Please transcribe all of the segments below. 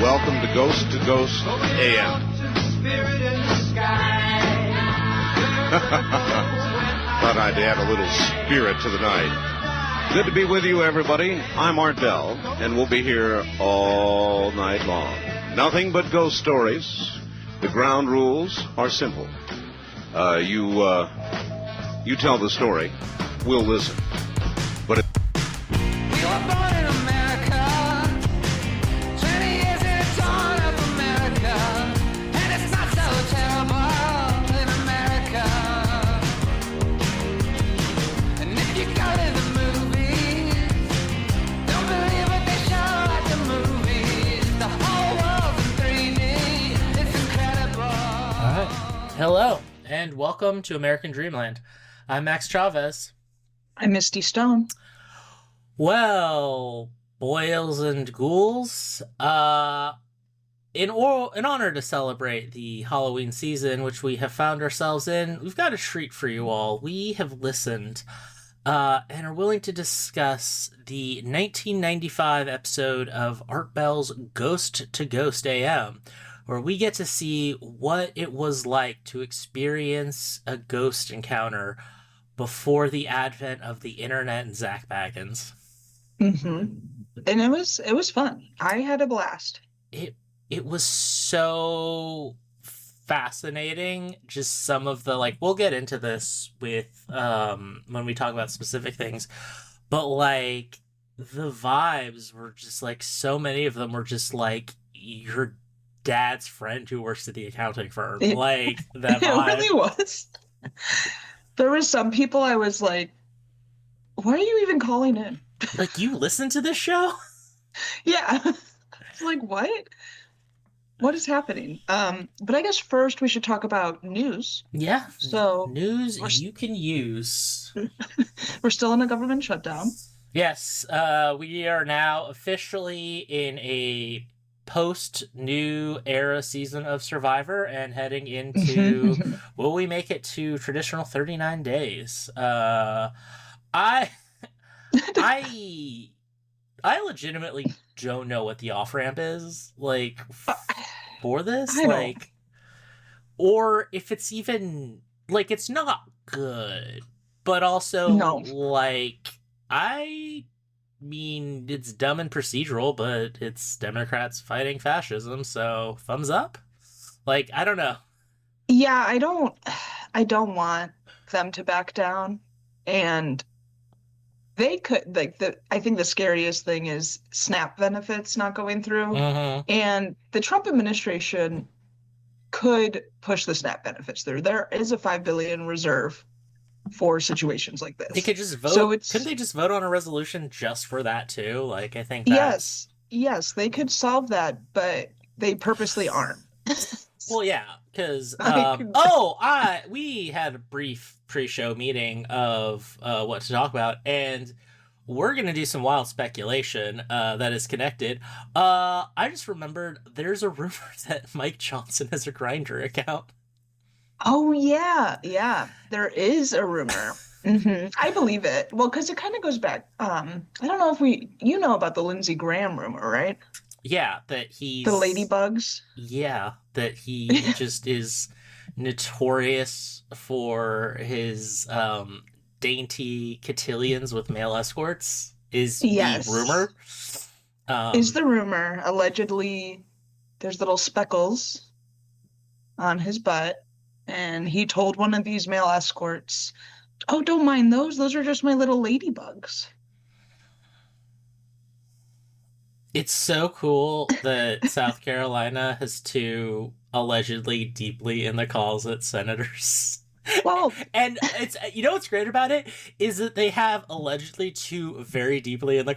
Welcome to Ghost AM. Thought I'd add a little spirit to the night. Good to be with you, everybody. I'm Art Bell, and we'll be here all night long. Nothing but ghost stories. The ground rules are simple. You tell the story. We'll listen. But We were born in America, 20 years in a torn up America, and it's not so terrible in America. And if you go to the movies, don't believe what they show at the movies. The whole world's in 3D, it's incredible. All right. Hello, and welcome to American Dreamland. I'm Max Chavez. I'm Misty Stone. Well, boils and ghouls, in honor to celebrate the Halloween season, which we have found ourselves in, we've got a treat for you all. We have listened and are willing to discuss the 1995 episode of Art Bell's Ghost to Ghost AM, where we get to see what it was like to experience a ghost encounter before the advent of the internet and Zach Baggins. Mm-hmm. And it was fun. I had a blast. It was so fascinating. Just some of the, we'll get into this with when we talk about specific things, but the vibes were just so many of them were just your dad's friend who works at the accounting firm. That vibe. It really was. There were some people I was like, why are you even calling in? You listen to this show? Yeah. It's like, what? What is happening? But I guess first we should talk about news. Yeah. So news you can use. We're still in a government shutdown. Yes. We are now officially in a post-new era season of Survivor and heading into will we make it to traditional 39 days? I legitimately don't know what the off-ramp is for this, or if it's even it's not good, but also no. I mean, it's dumb and procedural, but it's Democrats fighting fascism, so thumbs up. I don't know. Yeah, I don't want them to back down, and they could I think the scariest thing is SNAP benefits not going through, and the Trump administration could push the SNAP benefits through. There is a $5 billion reserve for situations like this. They could just vote. So couldn't they just vote on a resolution just for that too? I think that's... Yes, they could solve that, but they purposely aren't. Well, yeah, because we had a brief pre-show meeting of what to talk about, and we're gonna do some wild speculation that is connected. I just remembered there's a rumor that Mike Johnson has a Grindr account. Oh, yeah. There is a rumor. I believe it. Well, because it kind of goes back. I don't know if you know about the Lindsey Graham rumor, right? Yeah, that he's... The ladybugs? Yeah, that he just is notorious for his dainty cotillions with male escorts, is the rumor. Is the rumor. Allegedly, there's little speckles on his butt. And he told one of these male escorts, "Oh, don't mind those. Those are just my little ladybugs." It's so cool that South Carolina has two allegedly deeply in the closet senators. Well, and it's what's great about it is that they have allegedly two very deeply in the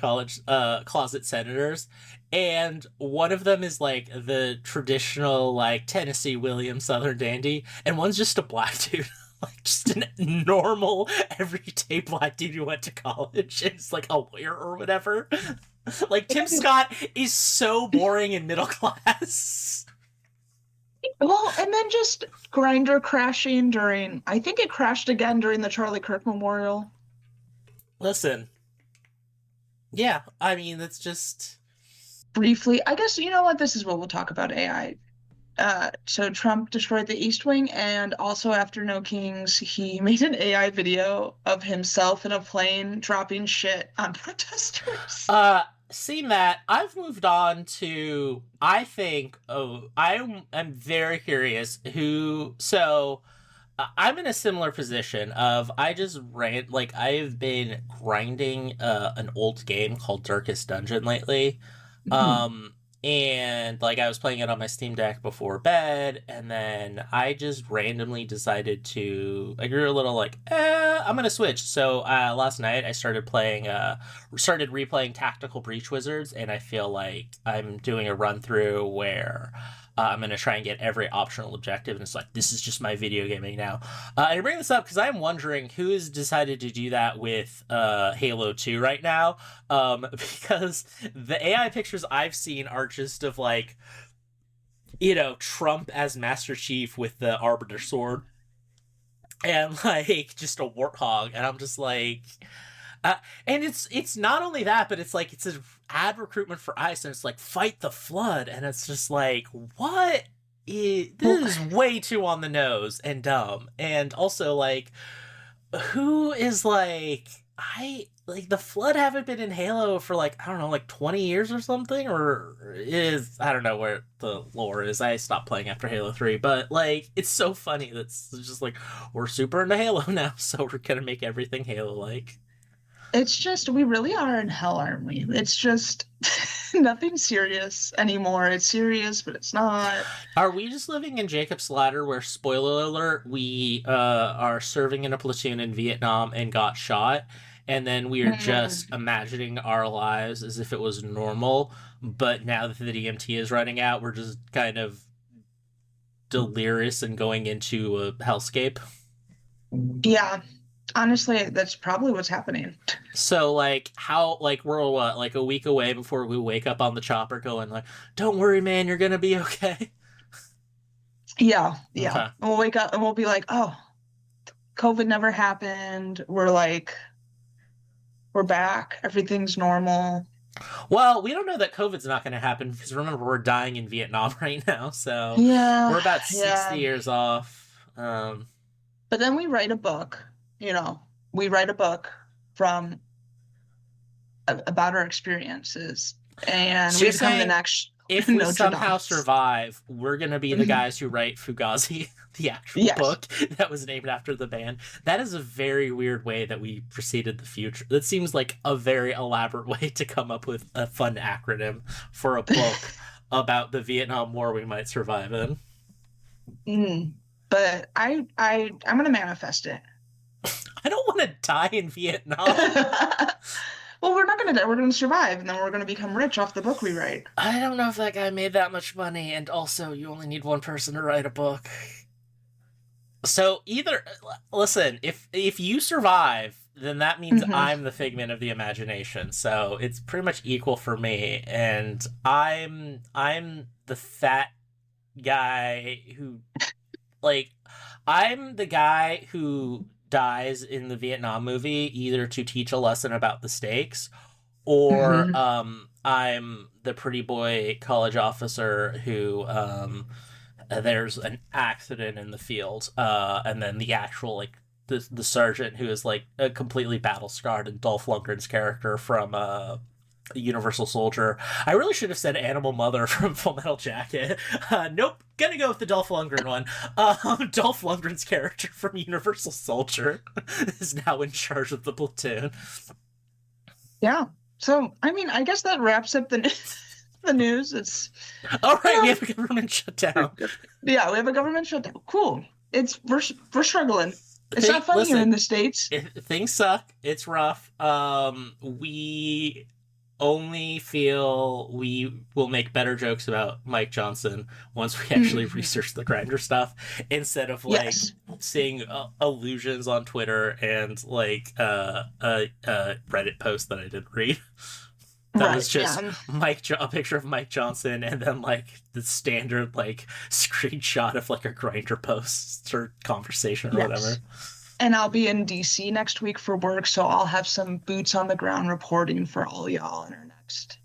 closet senators, and one of them is the traditional Tennessee Williams Southern dandy, and one's just a black dude, just a normal everyday black dude who went to college and is a lawyer or whatever. Tim Scott is so boring and middle class. Well, and then just Grindr crashing I think it crashed again during the Charlie Kirk Memorial. Listen. Yeah, I mean, it's just... briefly, I guess you know what? This is what we'll talk about AI. So Trump destroyed the East Wing, and also after No Kings, he made an AI video of himself in a plane dropping shit on protesters. Seeing that, I've moved on to, I think, I'm very curious I'm in a similar position of, I just ran, like, I've been grinding an old game called Darkest Dungeon lately. Mhm. Um, and like I was playing it on my Steam Deck before bed, and then I just randomly decided I grew a little like, I'm gonna switch. So last night I started replaying Tactical Breach Wizards, and I feel like I'm doing a run through where I'm gonna try and get every optional objective, and it's like, this is just my video gaming now. And I bring this up because I'm wondering who has decided to do that with Halo 2 right now. Because the AI pictures I've seen are just of like, Trump as Master Chief with the Arbiter sword and like just a warthog, and I'm just like, and it's not only that, but it's like it's an ad recruitment for ICE, and it's like fight the flood, and it's just like this is way too on the nose and dumb, and also like who is like the flood haven't been in Halo for like, I don't know, like 20 years or something, or is, I don't know where the lore is. I stopped playing after Halo 3, but like it's so funny that's just like, we're super into Halo now, so we're gonna make everything Halo like. It's just, we really are in hell, aren't we? It's just nothing serious anymore. It's serious, but it's not. Are we just living in Jacob's Ladder where, spoiler alert, we are serving in a platoon in Vietnam and got shot, and then we are just imagining our lives as if it was normal, but now that the DMT is running out, we're just kind of delirious and going into a hellscape? Yeah, honestly, that's probably what's happening. So, like, we're what, like a week away before we wake up on the chopper going, like, don't worry, man, you're gonna be okay. Yeah. Okay. And we'll wake up and we'll be like, oh, COVID never happened. We're back. Everything's normal. Well, we don't know that COVID's not going to happen, because remember, we're dying in Vietnam right now, so Yeah. we're about 60 years off. But then we write a book, we write a book about our experiences, and So we you're become the saying next if we Notre somehow Dame. survive, we're going to be the guys who write Fugazi, the actual Yes. book that was named after the band. That is a very weird way that we preceded the future. That seems like a very elaborate way to come up with a fun acronym for a book about the Vietnam War we might survive in. But I'm gonna manifest it. I don't want to die in Vietnam. Well, we're not gonna die. We're gonna survive, and then we're gonna become rich off the book we write. I don't know if that guy made that much money, and also you only need one person to write a book. So listen, if you survive, then that means I'm the figment of the imagination. So it's pretty much equal for me, and I'm the fat guy who, like, I'm the guy who dies in the Vietnam movie either to teach a lesson about the stakes, or I'm the pretty boy college officer who there's an accident in the field, and then the actual, like, the sergeant who is like a completely battle scarred, and Dolph Lundgren's character from Universal Soldier. I really should have said Animal Mother from Full Metal Jacket. Nope, gonna go with the Dolph Lundgren one. Dolph Lundgren's character from Universal Soldier is now in charge of the platoon. Yeah. So, I mean, I guess that wraps up the news. It's all right. We have a government shutdown. Yeah, we have a government shutdown. Cool. We're struggling. It's not fun here in the States. Things suck. It's rough. We only feel we will make better jokes about Mike Johnson once we actually research the Grindr stuff, instead of like seeing allusions on Twitter and like a Reddit post that I didn't read. That was just a picture of Mike Johnson, and then like the standard like screenshot of like a Grindr post or conversation or whatever. And I'll be in DC next week for work, so I'll have some boots on the ground reporting for all y'all in our next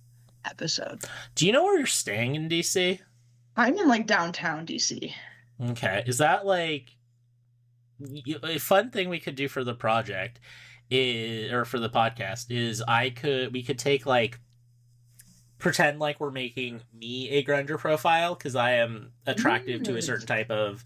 episode. Do you know where you're staying in DC? I'm in like downtown DC. Okay. Is that like a fun thing we could do for the project is, or for the podcast is we could take like pretend like we're making me a Grindr profile because I am attractive to a certain type of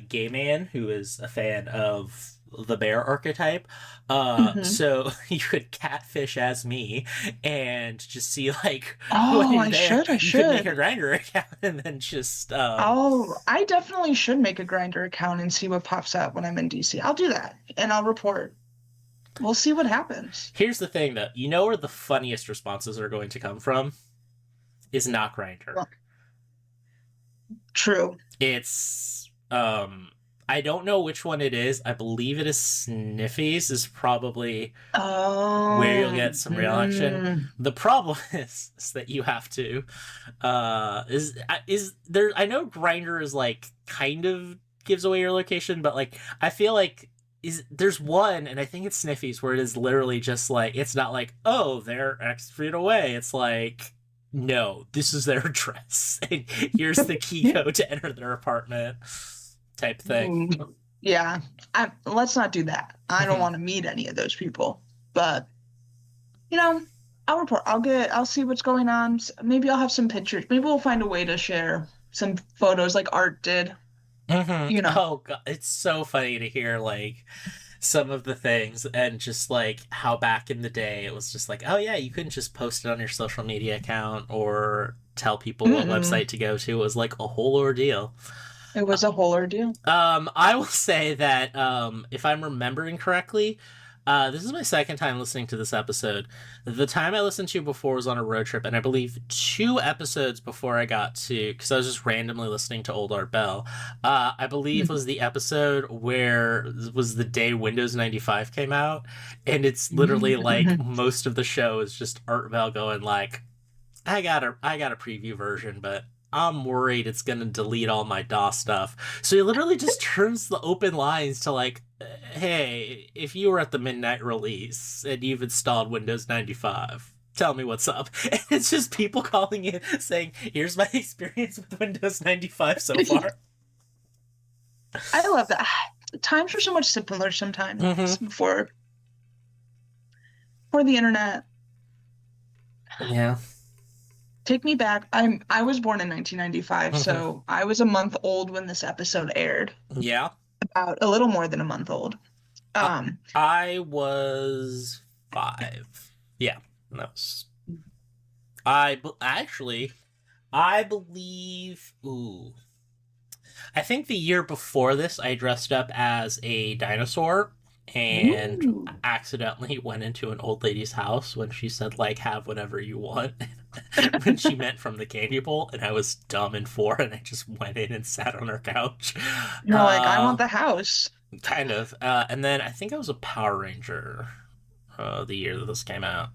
gay man who is a fan of the bear archetype. So you could catfish as me and just see like Oh, I there. should. You could make a Grindr account and then just Oh, I definitely should make a Grindr account and see what pops up when I'm in DC. I'll do that and I'll report. We'll see what happens. Here's the thing, though. You know where the funniest responses are going to come from? Is not Grindr. Well, true. It's I don't know which one it is. I believe it is Sniffies is probably where you'll get some real action. The problem is that you have to is there. I know Grindr is like kind of gives away your location, but like I feel like there's one, and I think it's Sniffies, where it is literally just like it's not like, oh, they're X feet away. It's like, no, this is their address. And here's the key code to enter their apartment, type thing. Yeah, let's not do that. I don't want to meet any of those people. But you know, I'll report. I'll see what's going on. Maybe I'll have some pictures. Maybe we'll find a way to share some photos like Art did. You know. Oh god, it's so funny to hear like some of the things and just like how back in the day it was just like, oh yeah, you couldn't just post it on your social media account or tell people what website to go to. It was like a whole ordeal. It was a whole ordeal. I will say that if I'm remembering correctly, this is my second time listening to this episode. The time I listened to before was on a road trip, and I believe 2 episodes before I got to, because I was just randomly listening to Old Art Bell, I believe was the episode where was the day Windows 95 came out, and it's literally like most of the show is just Art Bell going like, I got a preview version, but I'm worried it's going to delete all my DOS stuff. So he literally just turns the open lines to like, hey, if you were at the midnight release and you've installed Windows 95, tell me what's up. And it's just people calling in saying, here's my experience with Windows 95 so far. I love that. Times were so much simpler sometimes before the internet. Yeah. Take me back. I was born in 1995, so I was a month old when this episode aired. Yeah. About a little more than a month old. I was 5. Yeah. That was... I believe... Ooh. I think the year before this, I dressed up as a dinosaur and accidentally went into an old lady's house when she said, like, have whatever you want. When she meant from the candy bowl, and I was dumb and 4, and I just went in and sat on her couch. You're like, I want the house. Kind of. And then I think I was a Power Ranger the year that this came out.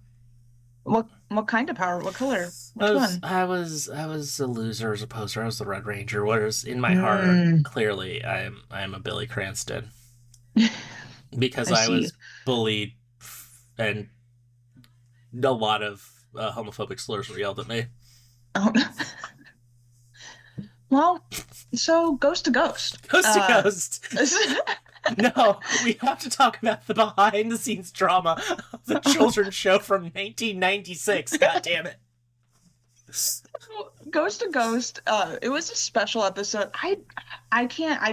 What kind of power? What color? Which one? I was a loser as a poser. I was the Red Ranger. Whereas in my heart, clearly, I am a Billy Cranston. Because I was bullied and a lot of homophobic slurs were yelled at me. Oh. Well, so Ghost to Ghost. Ghost to Ghost. No, we have to talk about the behind-the-scenes drama of the children's show from 1996. God damn it. Ghost to Ghost, it was a special episode. I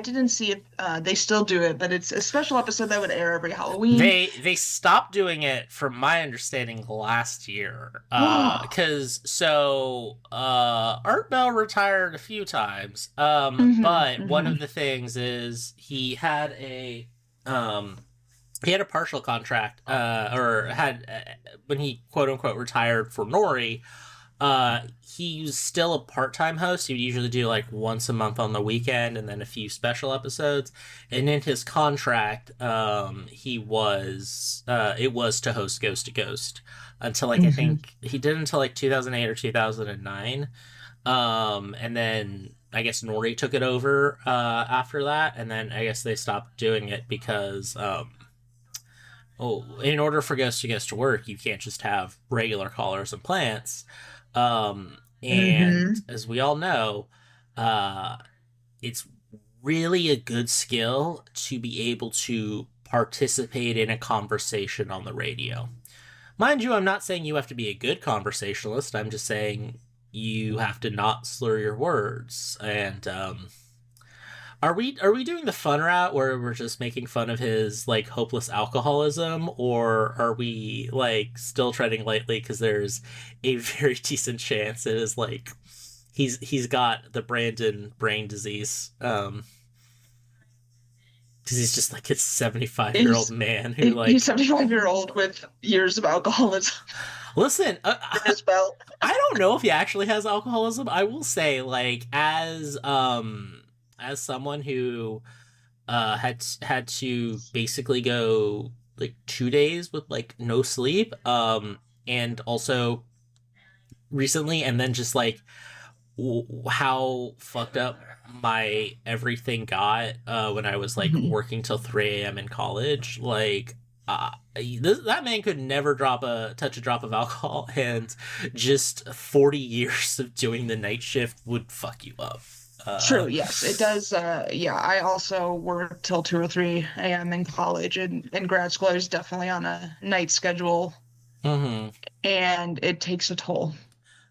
didn't see it. They still do it, but it's a special episode that would air every Halloween. They stopped doing it, from my understanding, last year. Because Art Bell retired a few times. But one of the things is he had a partial contract, or had when he quote unquote retired for Nori. He's still a part-time host. He would usually do like once a month on the weekend and then a few special episodes. And in his contract, it was to host Ghost to Ghost until like I think he did until like 2008 or 2009. And then I guess Nori took it over after that, and then I guess they stopped doing it because in order for Ghost to Ghost to work, you can't just have regular callers and plants. And as we all know, uh, it's really a good skill to be able to participate in a conversation on the radio. Mind you, I'm not saying you have to be a good conversationalist. I'm just saying you have to not slur your words. And are we doing the fun route where we're just making fun of his like hopeless alcoholism, or are we like still treading lightly because there's a very decent chance it is like he's got the Brandon brain disease, because he's just like a 75-year-old man who like he's 75-year-old with years of alcoholism listen. in his belt. I don't know if he actually has alcoholism. I will say, like, as someone who had to basically go like 2 days with like no sleep, and also recently, and then just like how fucked up my everything got when I was like working till 3 a.m. in college. Like, that man could never touch a drop of alcohol, and just 40 years of doing the night shift would fuck you up. True, yes, it does. Yeah, I also worked till 2 or 3 a.m. in college, and in grad school I was definitely on a night schedule, and it takes a toll.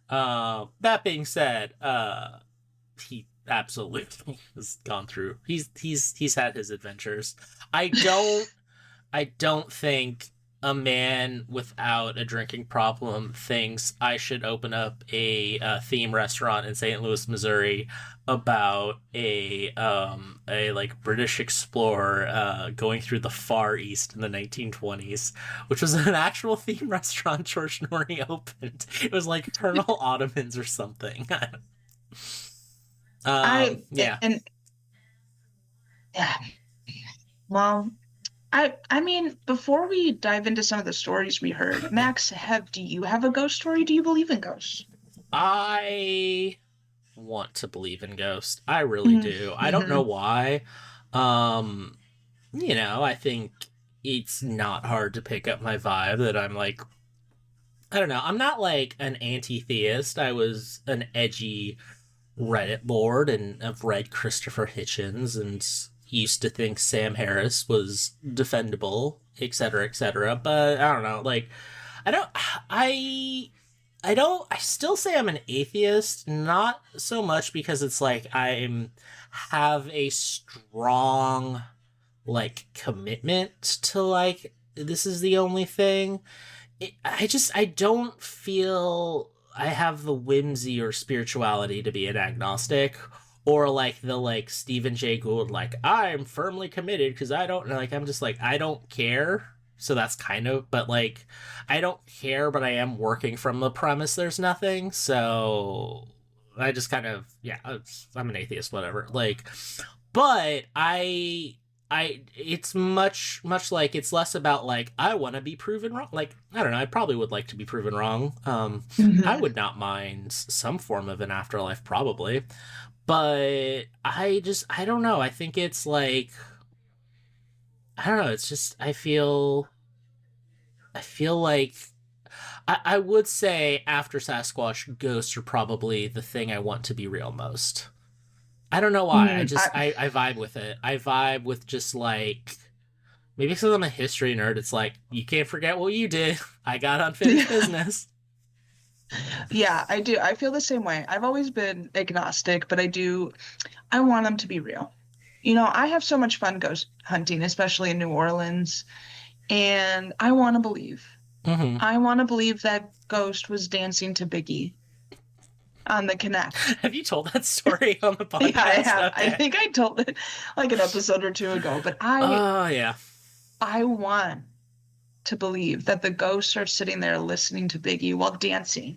That being said, he absolutely has gone through. He's had his adventures. I don't think a man without a drinking problem thinks I should open up a theme restaurant in St. Louis, Missouri, about a like British explorer going through the Far East in the 1920s, which was an actual theme restaurant George Norrie opened. It was like Colonel Ottomans or something. Yeah. Well, I mean, before we dive into some of the stories we heard, Max, do you have a ghost story? Do you believe in ghosts? I want to believe in ghosts. I really do. I don't know why. I think it's not hard to pick up my vibe that I'm like, I don't know. I'm not like an anti-theist. I was an edgy Reddit lord and I've read Christopher Hitchens and used to think Sam Harris was defendable, etc., etc. But I don't know. Like, I still say I'm an atheist, not so much because it's like have a strong like commitment to like this is the only thing. I don't feel I have the whimsy or spirituality to be an agnostic, or like the like Stephen Jay Gould, like I'm firmly committed because I don't like, I'm just like I don't care. So that's kind of, but like I don't care, but I am working from the premise there's nothing. So I just kind of, yeah, I'm an atheist, whatever. Like, but it's much like it's less about like I want to be proven wrong. Like, I don't know, I probably would like to be proven wrong. I would not mind some form of an afterlife, probably, but I don't know. I think it's like, I don't know. It's just I feel like I would say after Sasquatch, ghosts are probably the thing I want to be real most. I don't know why. I vibe with it. I vibe with just like, maybe because I'm a history nerd, it's like, you can't forget what you did. I got unfinished business. Yeah, I do. I feel the same way. I've always been agnostic, but I want them to be real. You know, I have so much fun ghost hunting, especially in New Orleans, and I want to believe. I want to believe that ghost was dancing to Biggie on the Connect. Have you told that story on the podcast? Yeah, I have. Okay. I think I told it like an episode or two ago, but yeah. I want to believe that the ghosts are sitting there listening to Biggie while dancing,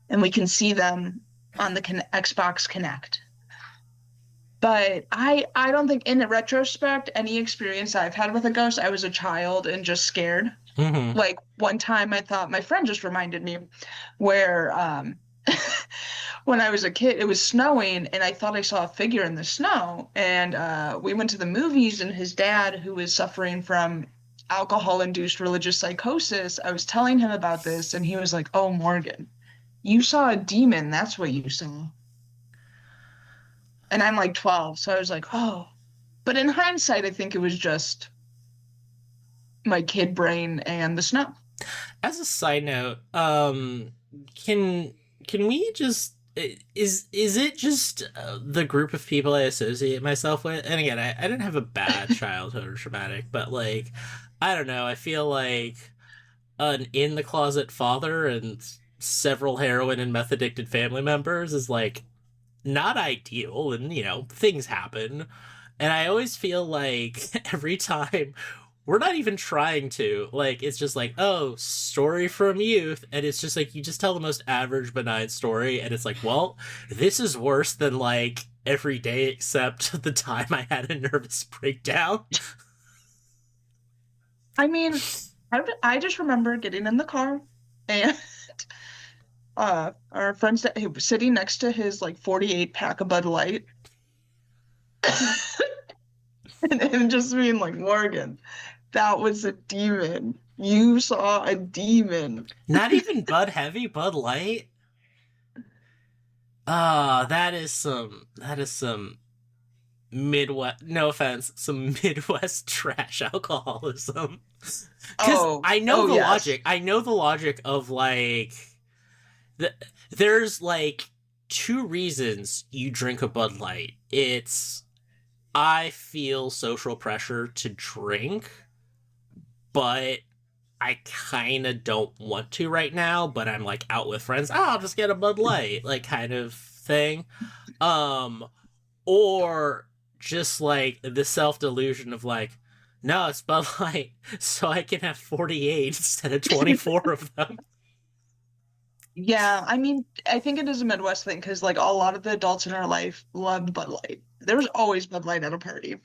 and we can see them on the Xbox Connect. But I don't think, in retrospect, any experience I've had with a ghost, I was a child and just scared. Like, one time I thought, my friend just reminded me, where when I was a kid, it was snowing, and I thought I saw a figure in the snow. And we went to the movies, and his dad, who was suffering from alcohol-induced religious psychosis, I was telling him about this, and he was like, "Oh, Morgan, You saw a demon. That's what you saw. And I'm like 12, so I was like, oh. But in hindsight, I think it was just my kid brain and the snow. As a side note, can we just is it just the group of people I associate myself with? And again, I didn't have a bad childhood or traumatic, but like I don't know, I feel like an in the closet father and several heroin and meth addicted family members is like not ideal, and things happen. And I always feel like every time we're not even trying to, like, it's just like, oh, story from youth, and it's just like you just tell the most average benign story, and it's like, well, this is worse than like every day except the time I had a nervous breakdown. I mean, I just remember getting in the car and our friends that he was sitting next to his like 48 pack of Bud Light. And him just being like, Morgan, that was a demon. You saw a demon. Not even Bud Heavy, Bud Light. That is some Midwest, no offense, some Midwest trash alcoholism. Because I know the yes. logic. I know the logic of like, there's like two reasons you drink a Bud Light. It's I feel social pressure to drink, but I kind of don't want to right now, but I'm like out with friends. Oh, I'll just get a Bud Light, like kind of thing. Or just like the self-delusion of like, no, it's Bud Light, so I can have 48 instead of 24 of them. Yeah, I mean, I think it is a Midwest thing because like a lot of the adults in our life loved Bud Light. There was always Bud Light at a party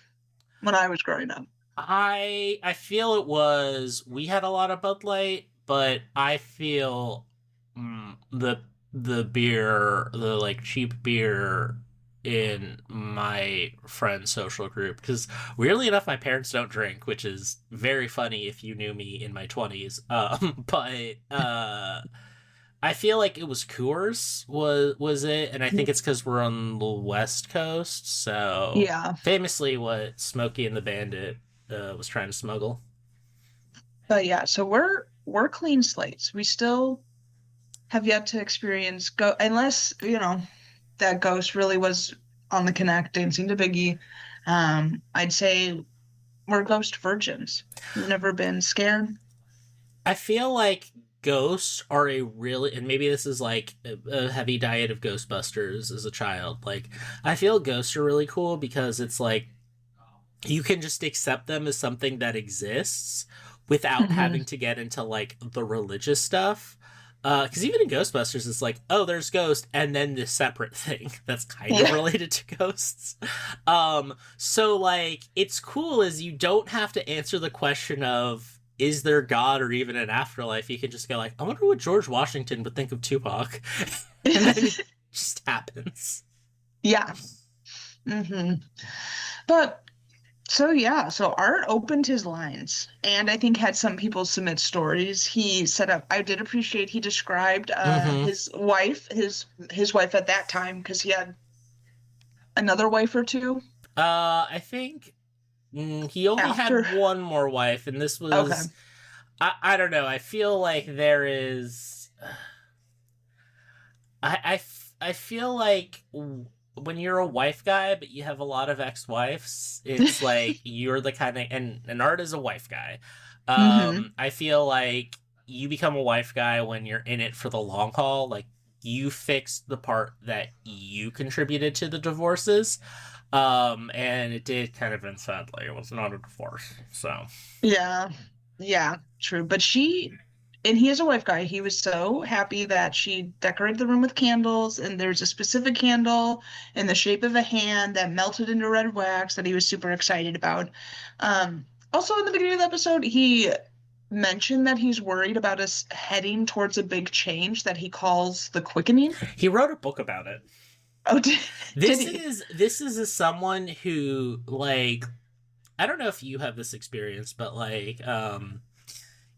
when I was growing up. I feel it was, we had a lot of Bud Light, but I feel the beer, the like cheap beer in my friend's social group, because weirdly enough my parents don't drink, which is very funny if you knew me in my 20s. But I feel like it was Coors was it, and I think it's because we're on the West Coast, so Yeah. famously what Smokey and the Bandit was trying to smuggle. But yeah, so we're clean slates. We still have yet to experience unless, that ghost really was on the Connect dancing to Biggie. I'd say we're ghost virgins. We've never been scared. I feel like ghosts are a really, and maybe this is like a heavy diet of Ghostbusters as a child. Like, I feel ghosts are really cool because it's like you can just accept them as something that exists without having to get into like the religious stuff. Because even in Ghostbusters, it's like, oh, there's ghost, and then this separate thing that's kind of related to ghosts. So like, it's cool as you don't have to answer the question of, is there God or even an afterlife? You can just go like, I wonder what George Washington would think of Tupac. And then it just happens. Yeah. But so Art opened his lines and I think had some people submit stories. He set up, I did appreciate, he described his wife at that time, because he had another wife or two. I think he only had one more wife, and this was Okay. I don't know. I feel like there is I feel like when you're a wife guy but you have a lot of ex-wives, it's like you're the kind of, and Art is a wife guy. I feel like you become a wife guy when you're in it for the long haul. Like, you fixed the part that you contributed to the divorces. And it did kind of end sadly. It was not a divorce, so. Yeah, true. But and he is a wife guy. He was so happy that she decorated the room with candles, and there's a specific candle in the shape of a hand that melted into red wax that he was super excited about. Also, in the beginning of the episode, he mentioned that he's worried about us heading towards a big change that he calls the quickening. He wrote a book about it. Oh, this is as someone who, like, I don't know if you have this experience, but like,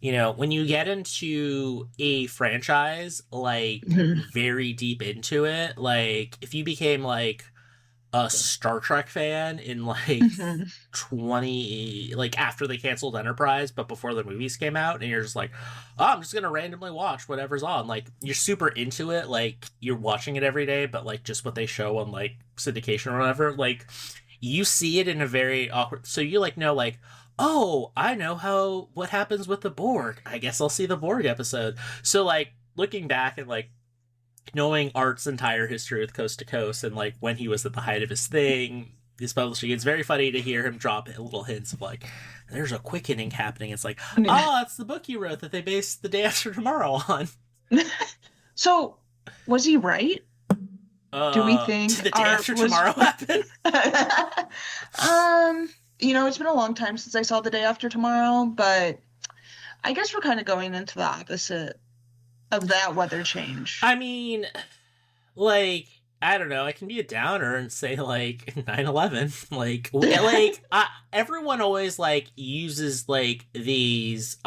when you get into a franchise, like, Mhm. very deep into it, like, if you became, like, a Star Trek fan in, like, Mhm. 20, like, after they canceled Enterprise, but before the movies came out, and you're just like, oh, I'm just gonna randomly watch whatever's on. Like, you're super into it, like, you're watching it every day, but, like, just what they show on, like, syndication or whatever, like, you see it in a very awkward, so you, like, know, like, oh, I know what happens with the Borg. I guess I'll see the Borg episode. So, like, looking back and, like, knowing Art's entire history with Coast to Coast and, like, when he was at the height of his thing, his publishing, it's very funny to hear him drop little hints of, like, there's a quickening happening. It's like, it's the book you wrote that they based The Day After Tomorrow on. So, was he right? Do we think did The Day After Tomorrow happen? It's been a long time since I saw The Day After Tomorrow, but I guess we're kind of going into the opposite of that weather change. I mean, like, I don't know. I can be a downer and say, like, 9/11. Everyone always, like, uses, like, these,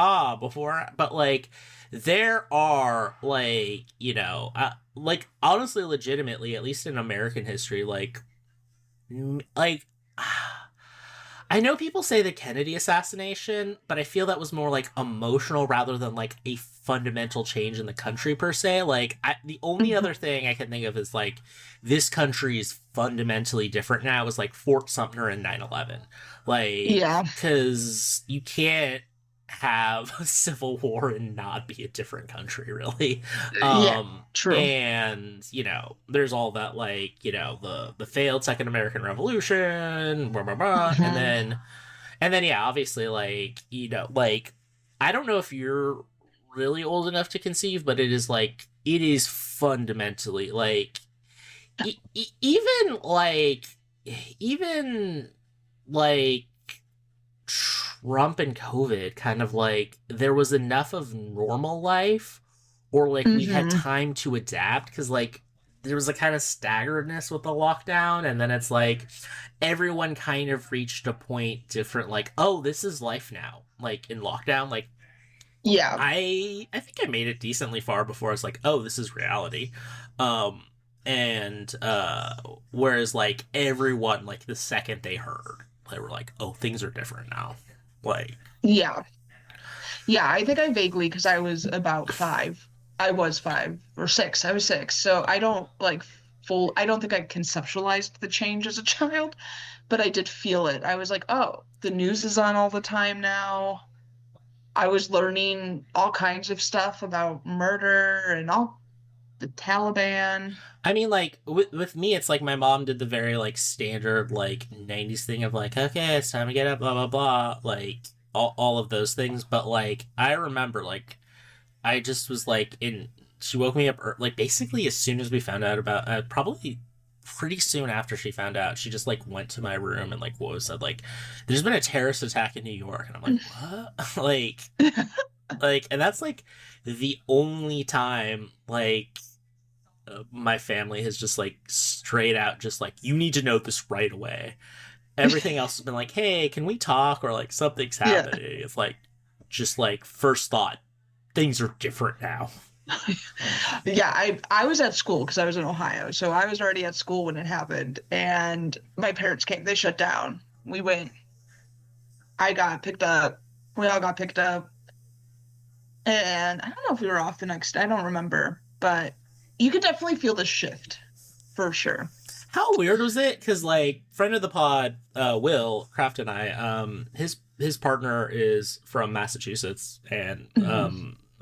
before, but, like, there are, like, like, honestly, legitimately, at least in American history, like, I know people say the Kennedy assassination, but I feel that was more, like, emotional rather than, like, a fundamental change in the country per se. Like, the only other thing I can think of is, like, this country is fundamentally different now is, like, Fort Sumter and 9/11. Like, Yeah. because you can't have a civil war and not be a different country, really. True. And, there's all that, like, the failed Second American Revolution, blah, blah, blah. Mhm. And then, yeah, obviously, like, like, I don't know if you're really old enough to conceive, but it is, like, it is fundamentally, like, even, like, Trump and COVID, kind of, like, there was enough of normal life, or, like, we had time to adapt, because, like, there was a kind of staggeredness with the lockdown, and then it's like everyone kind of reached a point different, like, oh, this is life now, like, in lockdown. Like, Yeah. I think I made it decently far before I was like, oh, this is reality. And whereas, like, everyone, like, the second they heard, they were like, oh, things are different now. Like, Yeah. Yeah, I think I vaguely, because I was about 5. I was 5 or 6. I was 6. So I don't I don't think I conceptualized the change as a child, but I did feel it. I was like, oh, the news is on all the time now. I was learning all kinds of stuff about murder and all the Taliban. I mean, like, with me, it's like my mom did the very, like, standard, like, 90s thing of, like, okay, it's time to get up, blah, blah, blah, like, all of those things. But, like, I remember, like, I just was, like, she woke me up, like, basically as soon as we found out about, probably pretty soon after she found out, she just, like, went to my room and, like, said, like, there's been a terrorist attack in New York. And I'm like, what? like, and that's, like, the only time, like, my family has just, like, straight out just, like, you need to know this right away. Everything else has been like, hey, can we talk? Or, like, something's happening. Yeah. It's like, just, like, first thought, things are different now. Yeah, I was at school because I was in Ohio, so I was already at school when it happened, and my parents came. They shut down. We went. I got picked up. We all got picked up, and I don't know if we were off the next. I don't remember, but you could definitely feel the shift, for sure. How weird was it? Because, like, friend of the pod, Will Kraft and I, his partner is from Massachusetts and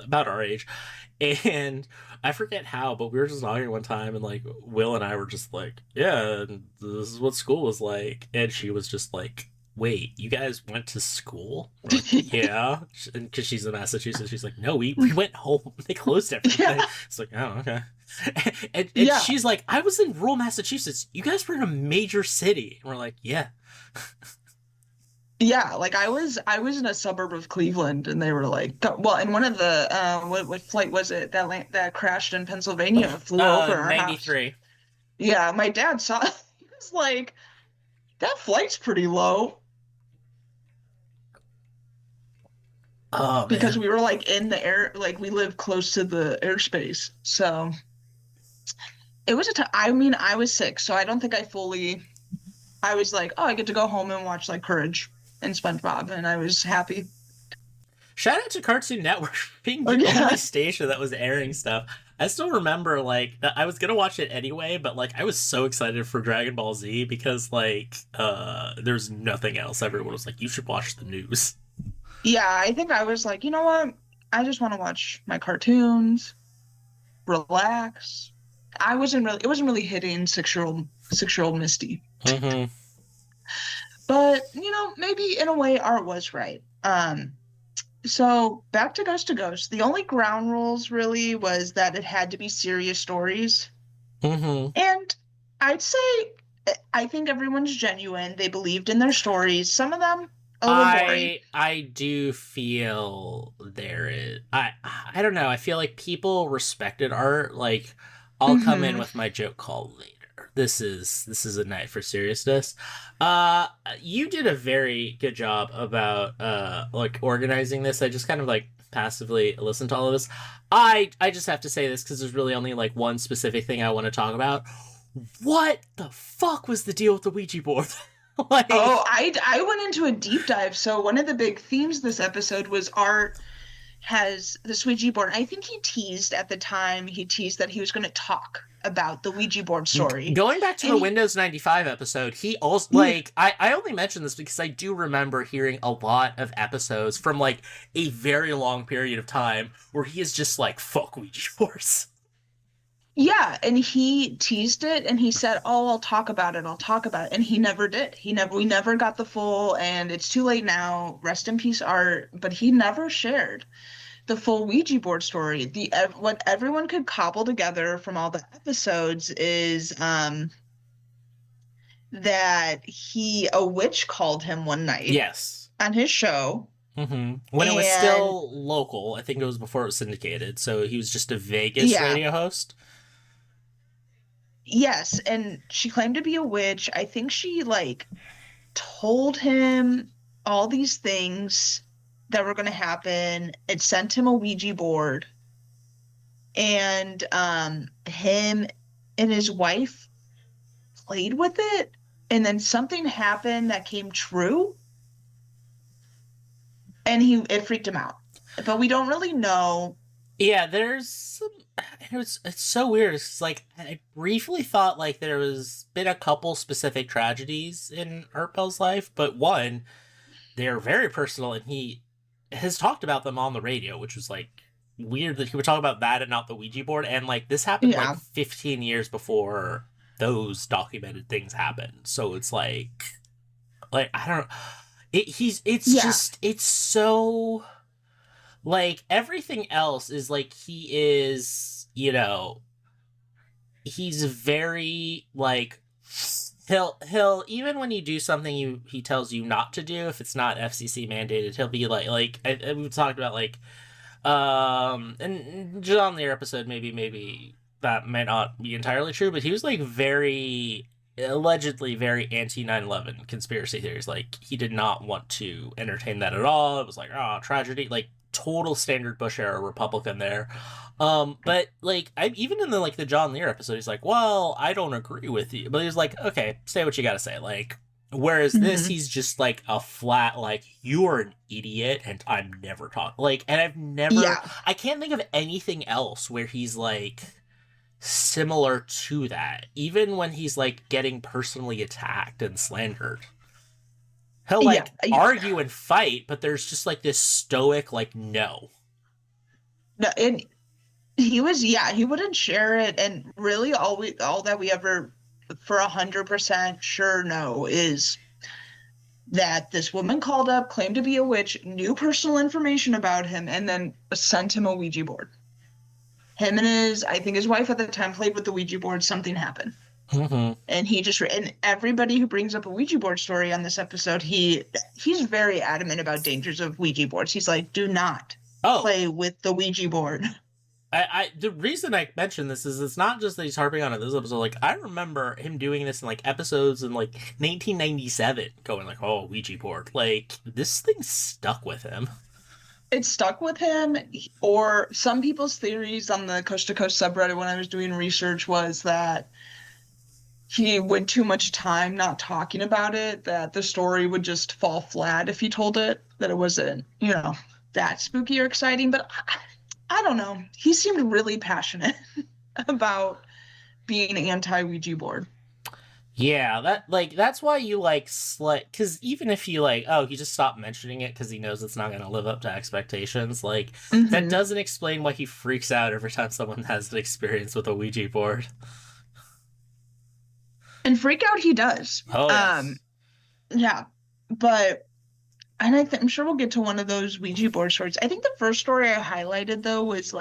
about our age. And I forget how, but we were just talking one time, and, like, Will and I were just like, yeah, this is what school was like. And she was just like, wait, you guys went to school? We're like, yeah. Because she's in Massachusetts. She's like, no, we went home. They closed everything. Yeah. It's like, oh, okay. And yeah. She's like, I was in rural Massachusetts. You guys were in a major city. And we're like, yeah. Yeah, like I was in a suburb of Cleveland, and they were like, well, and one of the what flight was it that crashed in Pennsylvania, flew over our 93. house. Yeah, my dad saw it. He was like, that flight's pretty low. Oh because man. we were like in the air, like we live close to the airspace. So it was a time. I mean, I was sick, so I don't think I was like, oh, I get to go home and watch like Courage and SpongeBob, and I was happy. Shout out to Cartoon Network for being Oh the only yeah. station that was airing stuff. I still remember like that I was gonna watch it anyway, but like I was so excited for Dragon Ball Z because like there's nothing else. Everyone was like, you should watch the news. Yeah, I think I was like, you know what? I just want to watch my cartoons, relax. It wasn't really hitting 6-year-old Misty. Mm-hmm. But, maybe in a way art was right. So back to Ghost to Ghost. The only ground rules really was that it had to be serious stories. Mm-hmm. And I'd say I think everyone's genuine. They believed in their stories. Some of them a little boring. I do feel there is I don't know. I feel like people respected art. Like I'll come in Hmm. with my joke call later. This is a night for seriousness. You did a very good job about like organizing this. I just kind of like passively listened to all of this. I just have to say this because there's really only like one specific thing I want to talk about. What the fuck was the deal with the Ouija board? Like, Oh, I went into a deep dive. So one of the big themes this episode was art has this Ouija board. I think he teased at the time, he teased that he was going to talk about the Ouija board story. going back to And the Windows 95 episode, he also, like, I only mention this because I do remember hearing a lot of episodes from, like, a very long period of time where he is just like, fuck Ouija boards. yeah, and he teased it and he said, "Oh, I'll talk about it. I'll talk about it." And he never did. We never got the full, and it's too late now. Rest in peace, art. But he never shared the full Ouija board story. What everyone could cobble together from all the episodes is that a witch called him one night Yes. on his show. Mm-hmm. When it was And still local, I think it was before it was syndicated, so he was just a Vegas yeah, radio host. yes, and she claimed to be a witch. I think she like told him all these things that were going to happen. It sent him a Ouija board, and him and his wife played with it, and then something happened that came true, and it freaked him out. But we don't really know. Yeah, there's some. It's so weird. It's like I briefly thought like there was been a couple specific tragedies in Art Bell's life, but one, they're very personal, and he has talked about them on the radio, which was like weird that he would talk about that and not the Ouija board. And like this happened Yeah, like 15 years before those documented things happened. So it's like I don't. It's yeah, just it's so. Like everything else is like he is, he's very like he'll even when you do something he tells you not to do if it's not FCC mandated, he'll be like we've talked about like and just on their episode maybe that might not be entirely true, but he was like very allegedly very anti 9/11 conspiracy theories. Like he did not want to entertain that at all. It was like, oh, tragedy, like total standard Bush era Republican there. But like I even in the John Lear episode, he's like, well, I don't agree with you. But he's like, okay, say what you gotta say. Like whereas this, hmm, he's just like a flat, like, you're an idiot and I'm never talking. Like, and yeah, I can't think of anything else where he's like similar to that. Even when he's like getting personally attacked and slandered. He'll yeah, like yeah. argue and fight, but there's just like this stoic, like, no. No, and he wouldn't share it. And really, all that we ever for 100% sure know is that this woman called up, claimed to be a witch, knew personal information about him, and then sent him a Ouija board. Him and I think his wife at the time played with the Ouija board. Something happened. Mm-hmm. And and everybody who brings up a Ouija board story on this episode, he's very adamant about dangers of Ouija boards. He's like, do not Oh, play with the Ouija board. the reason I mention this is it's not just that he's harping on it this episode. Like, I remember him doing this in like episodes in like 1997, going like, "Oh, Ouija board." Like, this thing stuck with him. it stuck with him. Or some people's theories on the Coast to Coast subreddit when I was doing research was that he went too much time not talking about it, that the story would just fall flat if he told it, that it wasn't, that spooky or exciting. But I don't know. He seemed really passionate about being anti-Ouija board. Yeah, that's why you because even if you he just stopped mentioning it because he knows it's not going to live up to expectations, that doesn't explain why he freaks out every time someone has an experience with a Ouija board. And freak out he does. Oh, yes. Yeah, but and I'm sure we'll get to one of those Ouija board stories. I think the first story I highlighted though was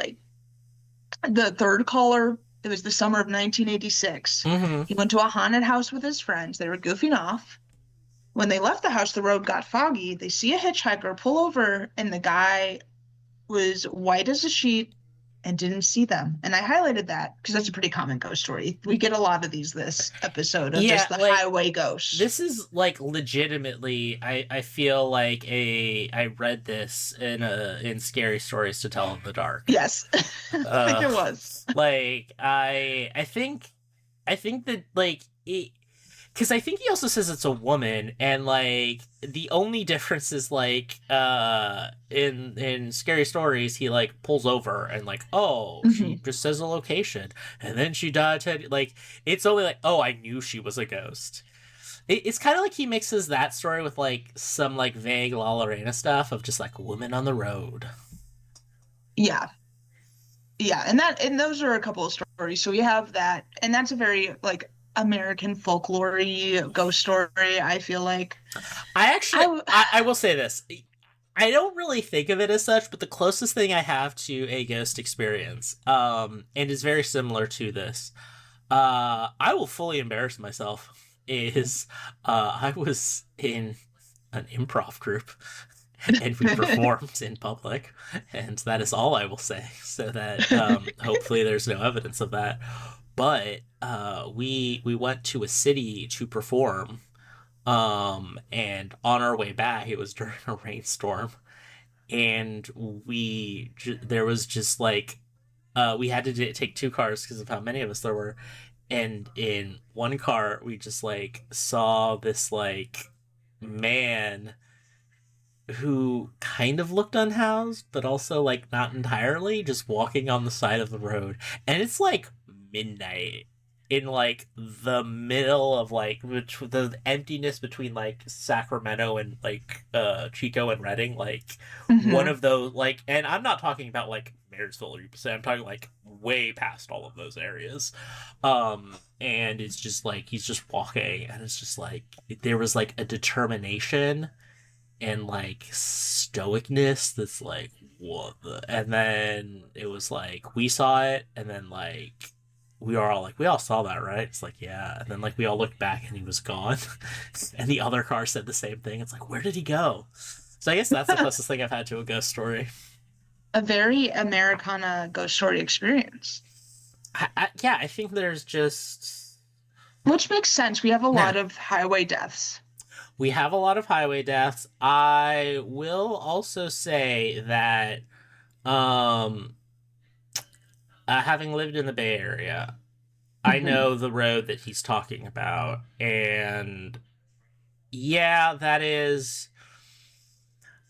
the third caller. It was the summer of 1986. Mm-hmm. He went to a haunted house with his friends. They were goofing off. When they left the house, the road got foggy. They see a hitchhiker pull over, and the guy was white as a sheet and didn't see them. And I highlighted that because that's a pretty common ghost story. We get a lot of these this episode of just the highway ghosts. This is legitimately, I feel like I read this in Scary Stories to Tell in the Dark. Yes, I think it was. I think that because I think he also says it's a woman, and the only difference is in Scary Stories he pulls over and she just says a location, and then she died. It's only I knew she was a ghost. It's kind of like he mixes that story with some vague La Lorena stuff of just woman on the road. Yeah, and those are a couple of stories. So we have that, and that's a very American folklore-y ghost story, I feel like. I will say this. I don't really think of it as such, but the closest thing I have to a ghost experience, and is very similar to this, I will fully embarrass myself, is I was in an improv group, and we performed in public, and that is all I will say, so that hopefully there's no evidence of that. But we went to a city to perform, and on our way back, it was during a rainstorm, and there was just we had to take two cars because of how many of us there were, and in one car we just saw this man who kind of looked unhoused, but also not entirely, just walking on the side of the road, and it's midnight in the middle of the emptiness between Sacramento and Chico and Redding, one of those and I'm not talking about Marysville or Yucatan, I'm talking way past all of those areas, and it's just he's just walking, and it's just there was a determination and stoicness that's what the, and then it was we saw it, and then we are all we all saw that, right? It's yeah. And then we all looked back and he was gone. And the other car said the same thing. It's where did he go? So I guess that's the closest thing I've had to a ghost story. A very Americana ghost story experience. I think there's just... Which makes sense. We have a lot of highway deaths. We have a lot of highway deaths. I will also say that... having lived in the Bay Area, I know the road that he's talking about, and yeah, that is,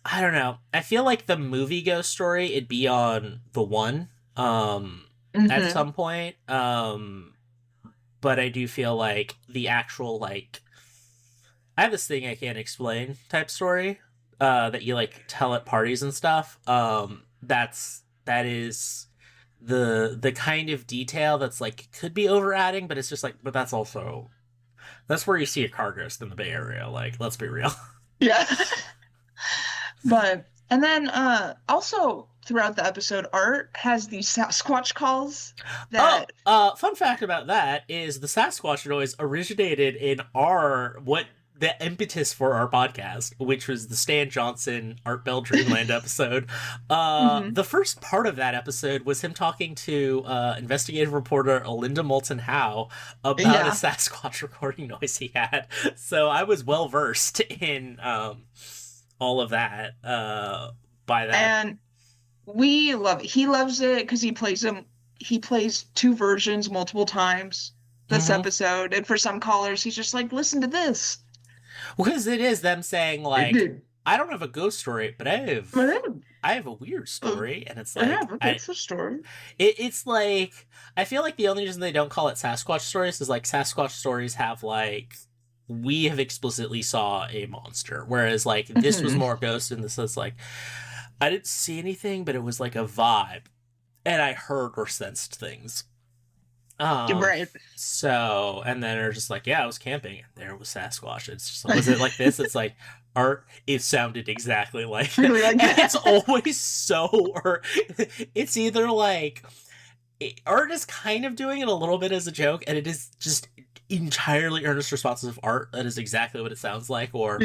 I don't know. I feel the movie Ghost Story, it'd be on the one, at some point, but I do feel the actual, I have this thing I can't explain type story, that you, tell at parties and stuff, that is... the kind of detail that's could be over adding, but it's just but that's where you see a car ghost in the Bay Area, let's be real. Yeah. But and then also throughout the episode, Art has these Sasquatch calls that fun fact about that is the Sasquatch noise originated in the impetus for our podcast, which was the Stan Johnson Art Bell Dreamland episode. The first part of that episode was him talking to investigative reporter Alinda Moulton Howe about a Sasquatch recording noise he had. So I was well versed in all of that. buy that. And we love it. He loves it because he plays them. He plays 2 versions multiple times this episode. And for some callers, he's just like, listen to this. Because it is them saying, like, I don't have a ghost story, but I have a weird story. And it's like, it's a story. It's like, I feel like the only reason they don't call it Sasquatch stories is like Sasquatch stories have like, we have explicitly saw a monster. Whereas like this was more ghost in the sense like, I didn't see anything, but it was like a vibe. And I heard or sensed things. Right. So, and then they're just like, yeah, I was camping. And there was Sasquatch. It's just like, was it like this? It's like, art, it sounded exactly like it. Really like And it's always so, or it's either like, Art is kind of doing it a little bit as a joke, and it is just entirely earnest responses of Art. That is exactly what it sounds like. Or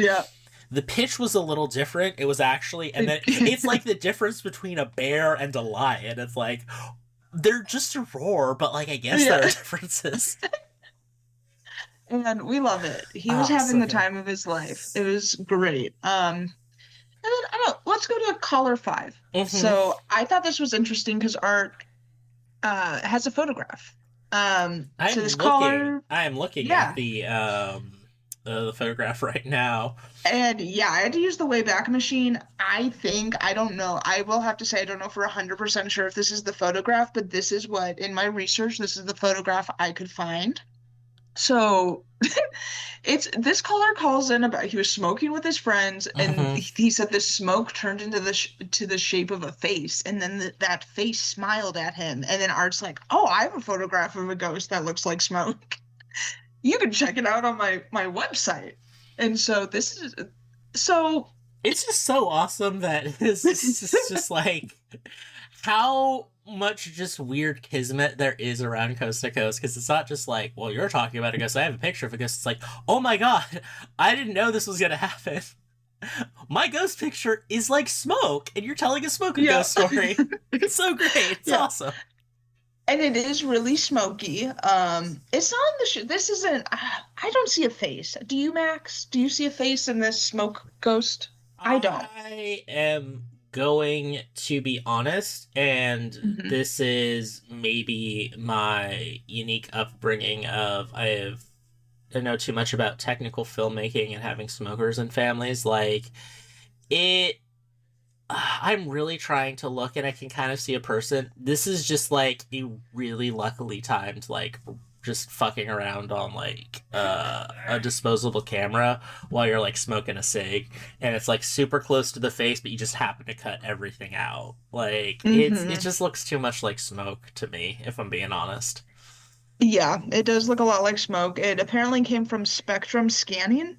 the pitch was a little different. It was actually, and then it's like the difference between a bear and a lion. It's like, they're just a roar, but like, I guess there are differences. And we love it. He was having the time of his life. It was great. And then, let's go to caller 5. So I thought this was interesting because Art has a photograph. I am looking at the photograph right now. And yeah, I had to use the Wayback Machine. I don't know. I will have to say I don't know for 100% sure if this is the photograph, but this is what, in my research, this is the photograph I could find. So this caller calls in about he was smoking with his friends, and he said the smoke turned into the shape of a face, and then that face smiled at him. And then Art's like, oh, I have a photograph of a ghost that looks like smoke. You can check it out on my website. And so it's just so awesome that it's just like how much just weird kismet there is around Coast to Coast, because it's not just like, well, you're talking about a ghost, I have a picture of a ghost. It's like, oh my god, I didn't know this was gonna happen. My ghost picture is like smoke, and you're telling a smoke and ghost story. It's so great. It's awesome. And it is really smoky. It's not on the this isn't, I don't see a face. Do you, Max? Do you see a face in this smoke ghost? I don't. I am going to be honest, and this is maybe my unique upbringing of I know too much about technical filmmaking and having smokers in families. Like, I'm really trying to look, and I can kind of see a person. This is just like a really luckily timed, like, just fucking around on like a disposable camera while you're like smoking a cig, and it's like super close to the face, but you just happen to cut everything out. Like it just looks too much like smoke to me, if I'm being honest. Yeah, it does look a lot like smoke. It apparently came from Spectrum Scanning.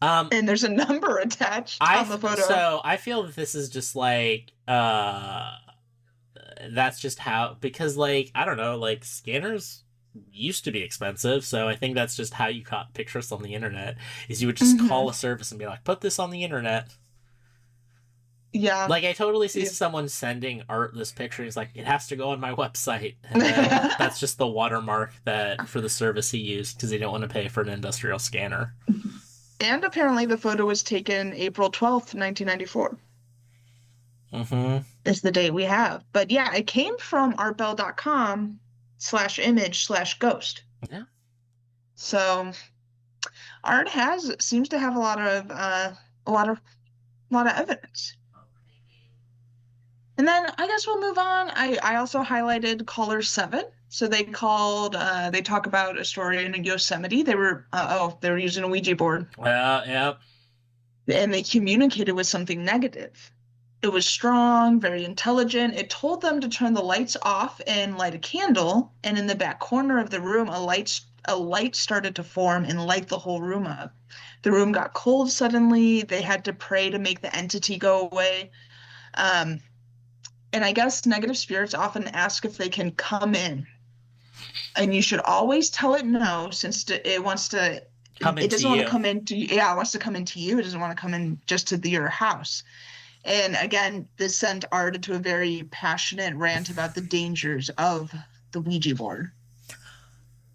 And there's a number attached on the photo. So I feel that this is just like that's just how, because like, I don't know, like scanners used to be expensive, so I think that's just how you caught pictures on the internet, is you would just call a service and be like, put this on the internet. Yeah. Like, I totally see someone sending Art this picture, he's like, it has to go on my website, and then that's just the watermark that for the service he used, because he didn't want to pay for an industrial scanner. And apparently the photo was taken April 12th, 1994. Is the date we have. But yeah, it came from artbell.com/image/ghost. Yeah. So Art seems to have a lot of evidence. And then I guess we'll move on. I also highlighted caller 7. So they called, they talk about a story in Yosemite. They were using a Ouija board. Yeah. And they communicated with something negative. It was strong, very intelligent. It told them to turn the lights off and light a candle. And in the back corner of the room, a light started to form and light the whole room up. The room got cold suddenly. They had to pray to make the entity go away. And I guess negative spirits often ask if they can come in. And you should always tell it no, since it wants to come into you. It doesn't want to come into you. Yeah, it wants to come into you. It doesn't want to come in just to your house. And again, this sent Art into a very passionate rant about the dangers of the Ouija board.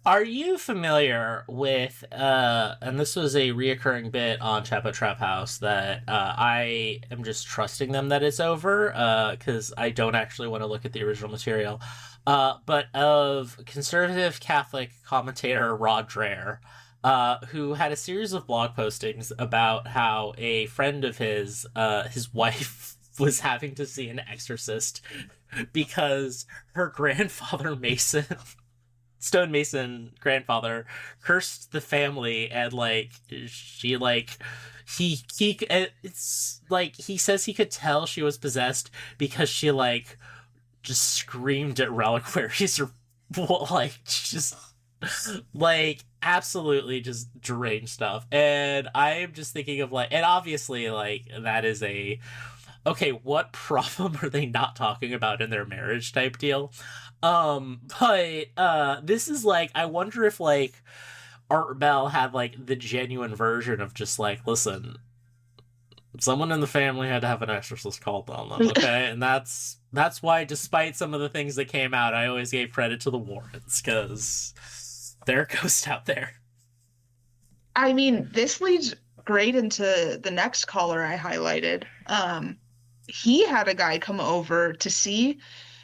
Are you familiar with and this was a reoccurring bit on Chapo Trap House that I am just trusting them that it's over because I don't actually want to look at the original material, but of conservative Catholic commentator Rod Dreher, who had a series of blog postings about how a friend of his wife was having to see an exorcist because her grandfather Mason stonemason grandfather cursed the family, and like she like he it's like he says he could tell she was possessed because she like just screamed at reliquaries or like just like absolutely just deranged stuff. And I'm just thinking of like, and obviously like that is a okay, what problem are they not talking about in their marriage type deal? But this is like, I wonder if like Art Bell had like the genuine version of just like, listen, someone in the family had to have an exorcist called on them, okay? And that's why, despite some of the things that came out, I always gave credit to the Warrens because there are ghosts out there. I mean, this leads great into the next caller I highlighted. He had a guy come over to see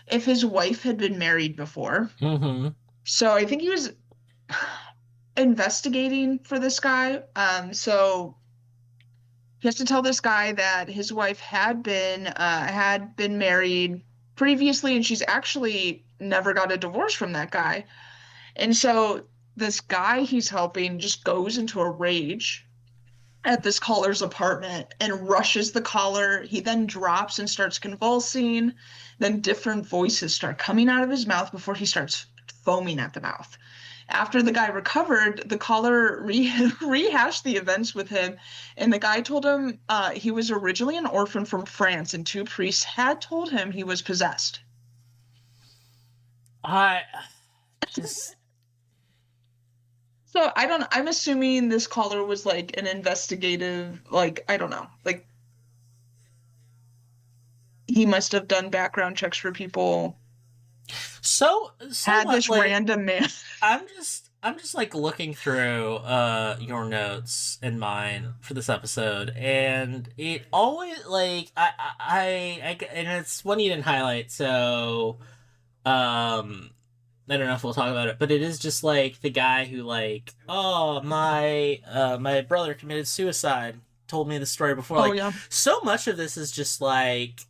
if his wife had been married before. Mm-hmm. So I think he was investigating for this guy. So he has to tell this guy that his wife had been married previously, and she's actually never got a divorce from that guy. And so this guy he's helping just goes into a rage at this caller's apartment and rushes the caller. He then drops and starts convulsing. Then different voices start coming out of his mouth before he starts foaming at the mouth. After the guy recovered, the caller rehashed the events with him, and the guy told him he was originally an orphan from France, and two priests had told him he was possessed. I just So I'm assuming this caller was like an investigative, like, I don't know, like he must have done background checks for people. so Had this like, random man. I'm just like looking through your notes and mine for this episode, and it always like I and it's one you didn't highlight, so I don't know if we'll talk about it, but it is just like the guy who like, oh, my brother committed suicide, told me the story before. Oh, Like, yeah. so much of this is just like,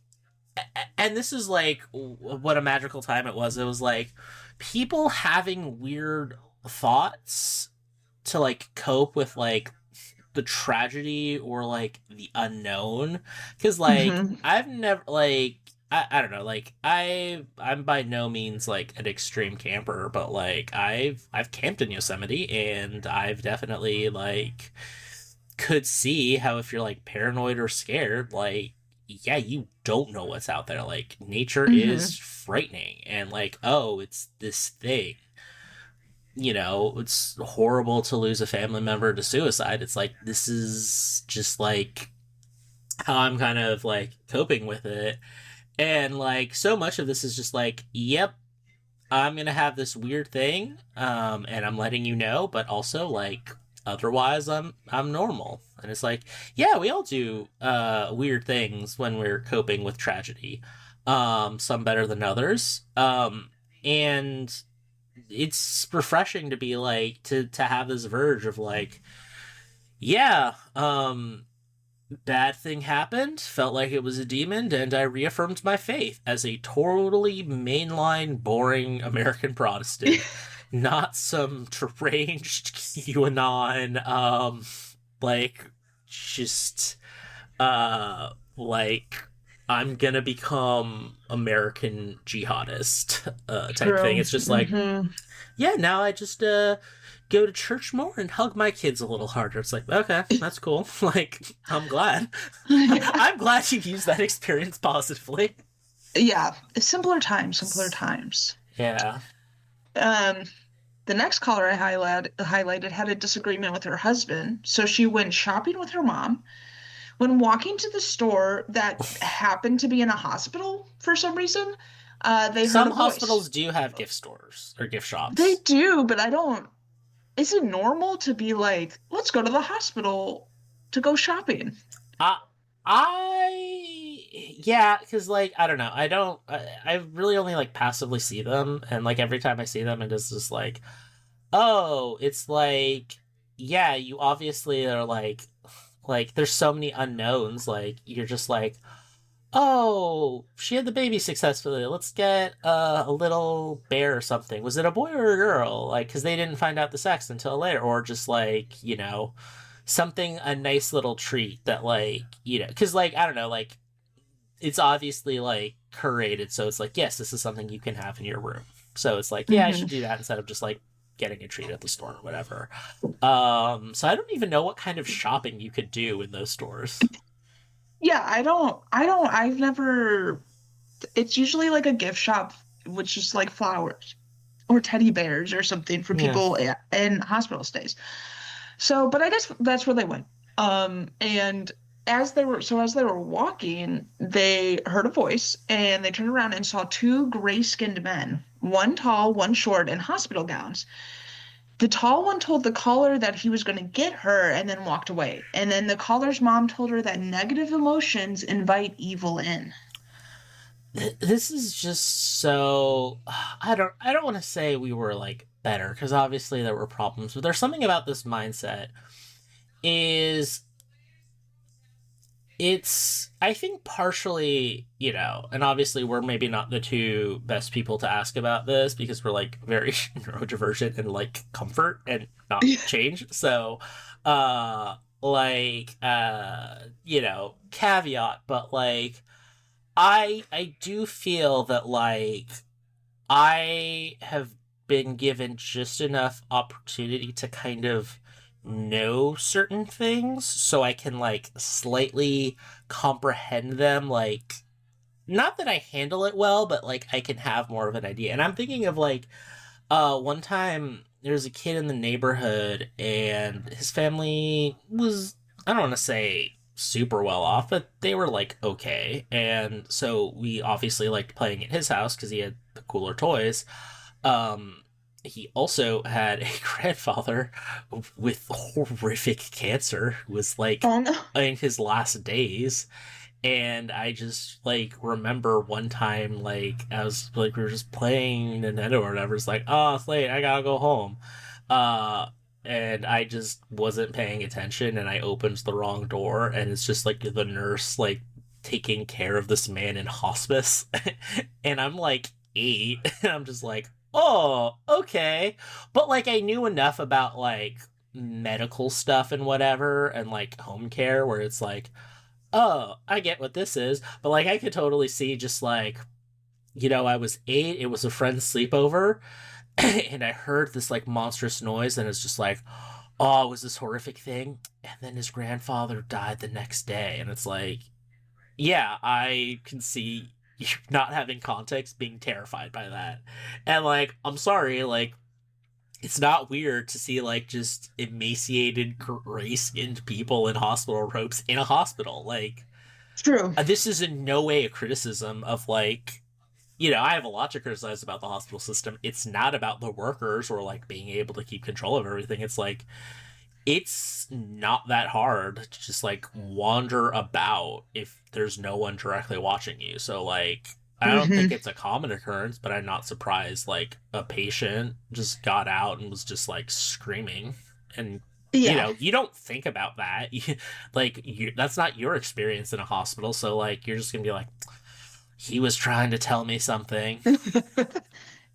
and this is like what a magical time it was. It was like people having weird thoughts to like cope with like the tragedy or like the unknown. Because like I've never like I don't know, like I'm by no means like an extreme camper, but like I've camped in Yosemite, and I've definitely like could see how if you're like paranoid or scared, like yeah, you don't know what's out there. Like nature is frightening, and like, oh, it's this thing. You know, it's horrible to lose a family member to suicide. It's like this is just like how I'm kind of like coping with it. And like so much of this is just like, yep, I'm gonna have this weird thing, and I'm letting you know, but also like otherwise I'm normal. And it's like, yeah, we all do weird things when we're coping with tragedy. Some better than others. And it's refreshing to be like to have this verge of like, yeah, bad thing happened, felt like it was a demon, and I reaffirmed my faith as a totally mainline, boring American Protestant, not some deranged QAnon, like, just, like, I'm gonna become American jihadist, type thing. It's just like, yeah, now I just, go to church more and hug my kids a little harder. It's like, okay, that's cool. Like, I'm glad. I'm glad you used that experience positively. Yeah, simpler times. Yeah. The next caller I highlighted had a disagreement with her husband, so she went shopping with her mom. When walking to the store that happened to be in a hospital for some reason, They heard Some a voice. hospitals do have gift stores or gift shops. They do, but I don't. Is it normal to be like, let's go to the hospital to go shopping? Yeah, because like I don't know, I really only like passively see them, and like every time I see them, it is just like, oh, it's like, yeah, you obviously are like there's so many unknowns, like you're just like, oh, she had the baby successfully. Let's get a little bear or something. Was it a boy or a girl? Like, because they didn't find out the sex until later, or just like, something, a nice little treat that like, because like I don't know, like it's obviously like curated, so it's like, yes, this is something you can have in your room. So it's like, yeah, I should do that instead of just like getting a treat at the store or whatever. So I don't even know what kind of shopping you could do in those stores. Yeah, I've never, it's usually like a gift shop, which is like flowers or teddy bears or something for Yeah. people in hospital stays. So, but I guess that's where they went. And as they were walking, they heard a voice and they turned around and saw two gray-skinned men, one tall, one short, in hospital gowns. The tall one told the caller that he was going to get her and then walked away. And then the caller's mom told her that negative emotions invite evil in. This is just so I don't want to say we were like better, because obviously there were problems, but there's something about this mindset is it's, I think, partially, and obviously we're maybe not the two best people to ask about this because we're like very neurodivergent and like comfort and not change. So, caveat, but like, I do feel that like I have been given just enough opportunity to kind of know certain things so I can like slightly comprehend them, like not that I handle it well, but like I can have more of an idea. And I'm thinking of like one time there was a kid in the neighborhood and his family was, I don't want to say super well off, but they were like okay. And so we obviously liked playing at his house because he had the cooler toys. He also had a grandfather with horrific cancer who was like Oh no. in his last days. And I just like remember one time, like I was like, we were just playing Nintendo or whatever. It's like, oh, it's late, I gotta go home. And I just wasn't paying attention and I opened the wrong door and it's just like the nurse like taking care of this man in hospice. And I'm like 8 and I'm just like, oh, okay. But like I knew enough about like medical stuff and whatever and like home care where it's like, oh, I get what this is. But like I could totally see just like, I was 8, it was a friend's sleepover, and I heard this like monstrous noise and it's just like, oh, it was this horrific thing. And then his grandfather died the next day. And it's like, yeah, I can see you not having context being terrified by that. And like, I'm sorry, like, it's not weird to see like just emaciated, gray-skinned people in hospital robes in a hospital. Like, True. this is in no way a criticism of like, I have a lot to criticize about the hospital system. It's not about the workers or like being able to keep control of everything. It's like, it's not that hard to just like wander about if there's no one directly watching you. So like, I don't think it's a common occurrence, but I'm not surprised like a patient just got out and was just like screaming. And Yeah. you don't think about that. That's not your experience in a hospital, so like you're just gonna be like, he was trying to tell me something.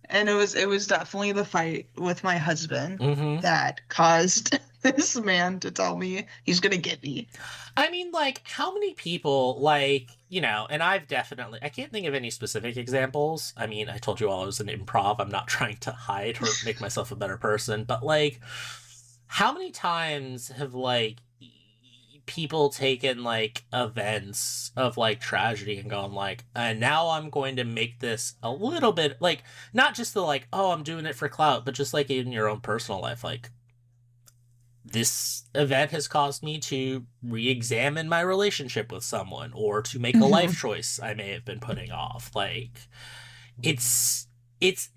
And it was definitely the fight with my husband Mm-hmm. that caused this man to tell me he's gonna get me. I mean, like, how many people, like, and I can't think of any specific examples. I mean, I told you all I was an improv. I'm not trying to hide or make myself a better person, but, like, how many times have, like, people taken, like, events of, like, tragedy and gone, like, and now I'm going to make this a little bit, like, not just the, like, oh, I'm doing it for clout, but just, like, in your own personal life, like, this event has caused me to re-examine my relationship with someone or to make a life choice I may have been putting off. Like, it's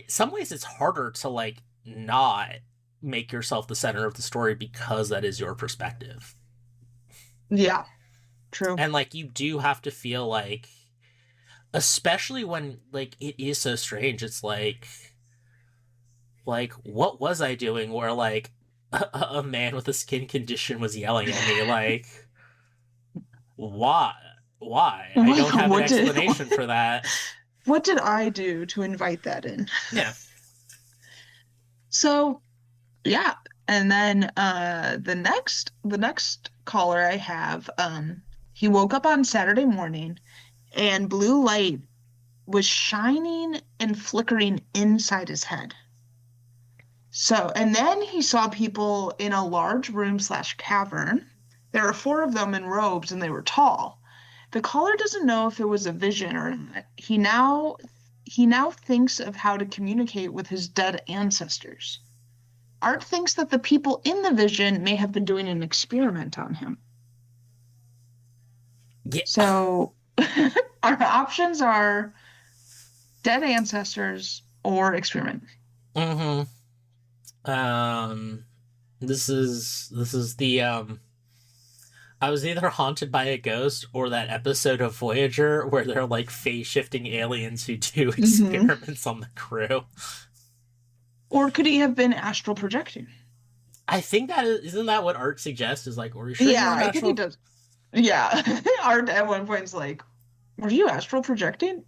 some ways it's harder to like not make yourself the center of the story because that is your perspective. Yeah, true. And like you do have to feel like, especially when like it is so strange, it's like what was I doing where like a man with a skin condition was yelling at me like why I don't have an explanation for that. What did I do to invite that in? Yeah. So, yeah. And then the next caller I have, he woke up on Saturday morning and blue light was shining and flickering inside his head. So, and then he saw people in a large room / cavern. There were 4 of them in robes and they were tall. The caller doesn't know if it was a vision or not. He now thinks of how to communicate with his dead ancestors. Art thinks that the people in the vision may have been doing an experiment on him. Yeah. So our options are dead ancestors or experiment. Mm-hmm. This is the I was either haunted by a ghost or that episode of Voyager where they're like phase-shifting aliens who do experiments on the crew. Or could he have been astral projecting? I think isn't that what Art suggests? Is like, were you sure Yeah, you were I think he does. Yeah. Art at one point is like, were you astral projecting?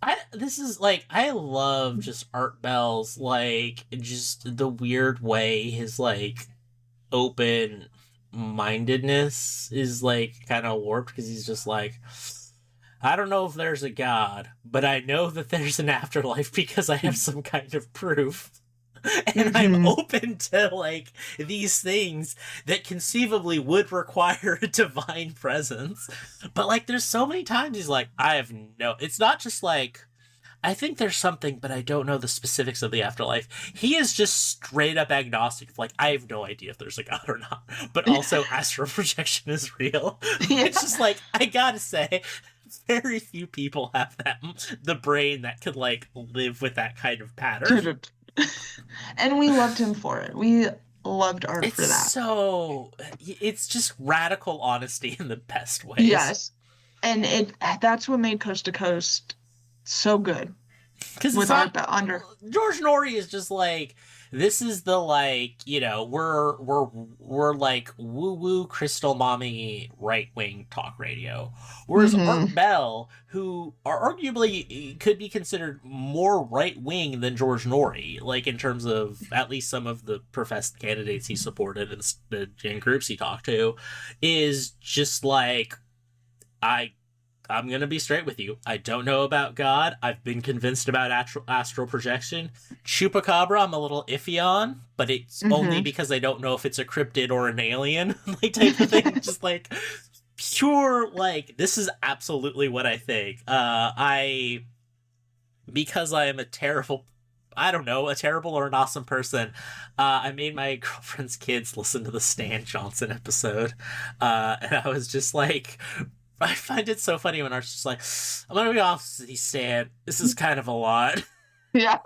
I love just Art Bell's like just the weird way his like open mindedness is like kind of warped because he's just like, I don't know if there's a god, but I know that there's an afterlife because I have some kind of proof. And I'm open to like these things that conceivably would require a divine presence. But like there's so many times he's like, it's not just like, I think there's something, but I don't know the specifics of the afterlife. He is just straight up agnostic. Like, I have no idea if there's a god or not. But also, astral projection is real. Yeah. It's just like, I gotta say, very few people have the brain that could, like, live with that kind of pattern. And we loved him for it. We loved Art for that. It's just radical honesty in the best ways. Yes. And that's what made Coast to Coast so good. Because with Art under George Norrie is just like, this is the like, you know, we're like woo woo crystal mommy right wing talk radio. Whereas Art Bell, who are arguably could be considered more right wing than George Norrie, like in terms of at least some of the professed candidates he supported and groups he talked to, is just like, I'm going to be straight with you. I don't know about God. I've been convinced about astral projection. Chupacabra, I'm a little iffy on, but it's only because I don't know if it's a cryptid or an alien, like type of thing. Just like pure, like, this is absolutely what I think. Because I am a terrible or an awesome person, I made my girlfriend's kids listen to the Stan Johnson episode. And I was just like, I find it so funny when Art's just like, I'm gonna be honest with you, Stan, this is kind of a lot. Yeah.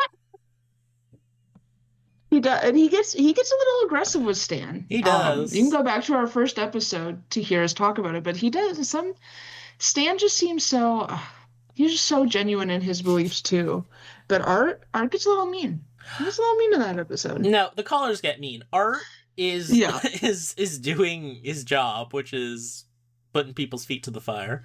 He does, and he gets a little aggressive with Stan. He does. You can go back to our first episode to hear us talk about it, but he does. Stan just seems so, he's just so genuine in his beliefs too. But Art gets a little mean. He gets a little mean in that episode. No, the callers get mean. Art is doing his job, which is putting people's feet to the fire.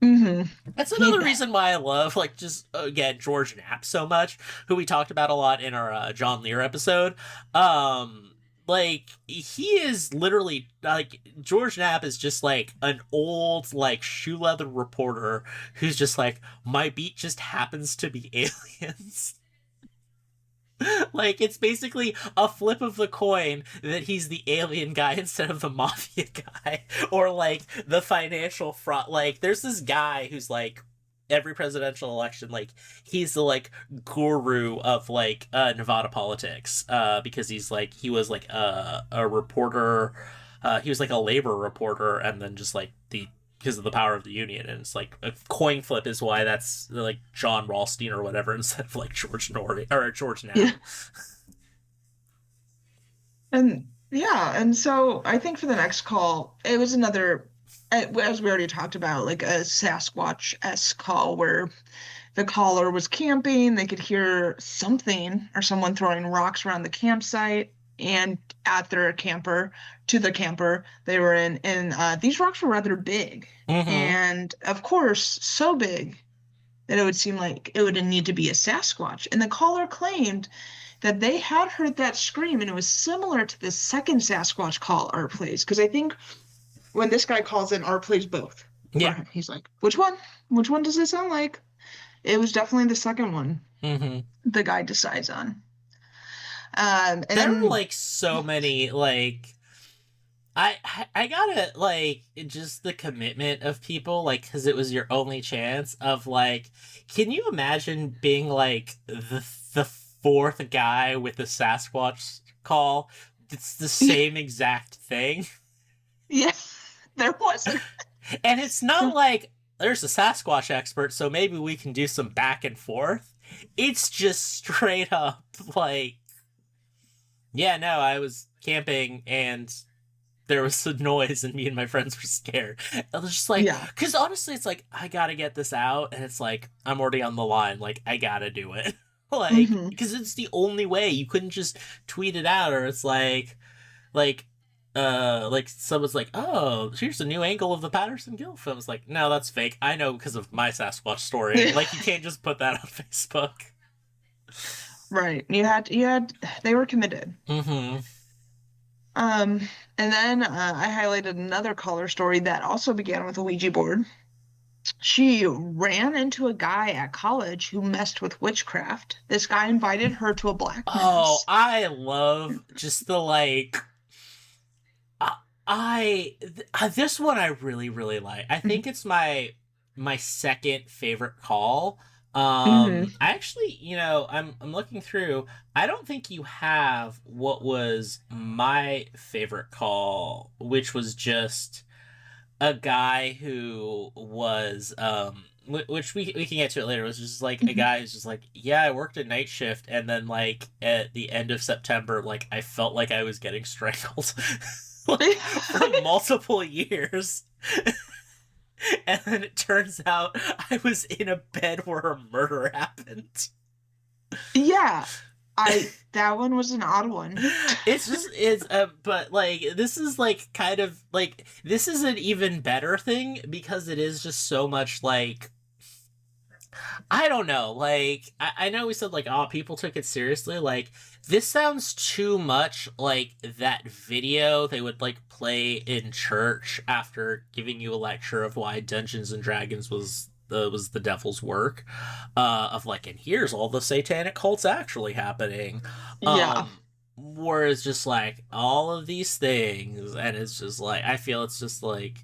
That's another reason why I love, like, just, again, George Knapp so much, who we talked about a lot in our John Lear episode. Like, he is literally, like, George Knapp is just, like, an old, like, shoe leather reporter who's just like, my beat just happens to be aliens. Like, it's basically a flip of the coin that he's the alien guy instead of the mafia guy, or like the financial fraud. Like, there's this guy who's like, every presidential election, like, he's the like guru of like Nevada politics, because he was like a reporter, he was like a labor reporter, and then just like the because of the power of the union, and it's like a coin flip is why that's like John Ralston or whatever instead of like George Norrie or George Knapp. Yeah. And yeah, and so I think for the next call, it was another, as we already talked about, like a Sasquatch-esque call where the caller was camping, they could hear something or someone throwing rocks around the campsite, and at their camper, to the camper they were in, and these rocks were rather big, and of course, so big that it would seem like it would need to be a Sasquatch. And the caller claimed that they had heard that scream, and it was similar to the second Sasquatch call Art plays. Because I think when this guy calls in, Art plays both. Yeah. He's like, which one? Which one does it sound like? It was definitely the second one the guy decides on. And there then, were like so many like I gotta like just the commitment of people, like, because it was your only chance of like, can you imagine being like the fourth guy with the Sasquatch call? It's the same exact thing. Yeah, there wasn't. And it's not like there's a Sasquatch expert, so maybe we can do some back and forth. It's just straight up like, yeah, no, I was camping and there was some noise and me and my friends were scared. I was just like, because honestly, it's like, I gotta get this out, and it's like, I'm already on the line, like, I gotta do it. Like, because it's the only way. You couldn't just tweet it out, or it's like someone's like, oh, here's a new angle of the Patterson Gill film. It's like, no, that's fake. I know because of my Sasquatch story. Like, you can't just put that on Facebook. Right. They were committed. And then I highlighted another caller story that also began with a Ouija board. She ran into a guy at college who messed with witchcraft. This guy invited her to a black mass. Oh, I love just the like. This one I really, really like. I think it's my second favorite call. I actually, I'm looking through. I don't think you have what was my favorite call, which was just a guy who was which we can get to it later. It was just like a guy who's just like, yeah, I worked a night shift, and then like at the end of September, like I felt like I was getting strangled like, for multiple years. And then it turns out I was in a bed where a murder happened. Yeah. That one was an odd one. But like, this is like kind of like, this is an even better thing because it is just so much like, I don't know, like, I know we said like, oh, people took it seriously. Like, this sounds too much like that video they would like play in church after giving you a lecture of why Dungeons and Dragons was the devil's work, of like, and here's all the satanic cults actually happening. Whereas just like all of these things, and it's just like, I feel it's just like,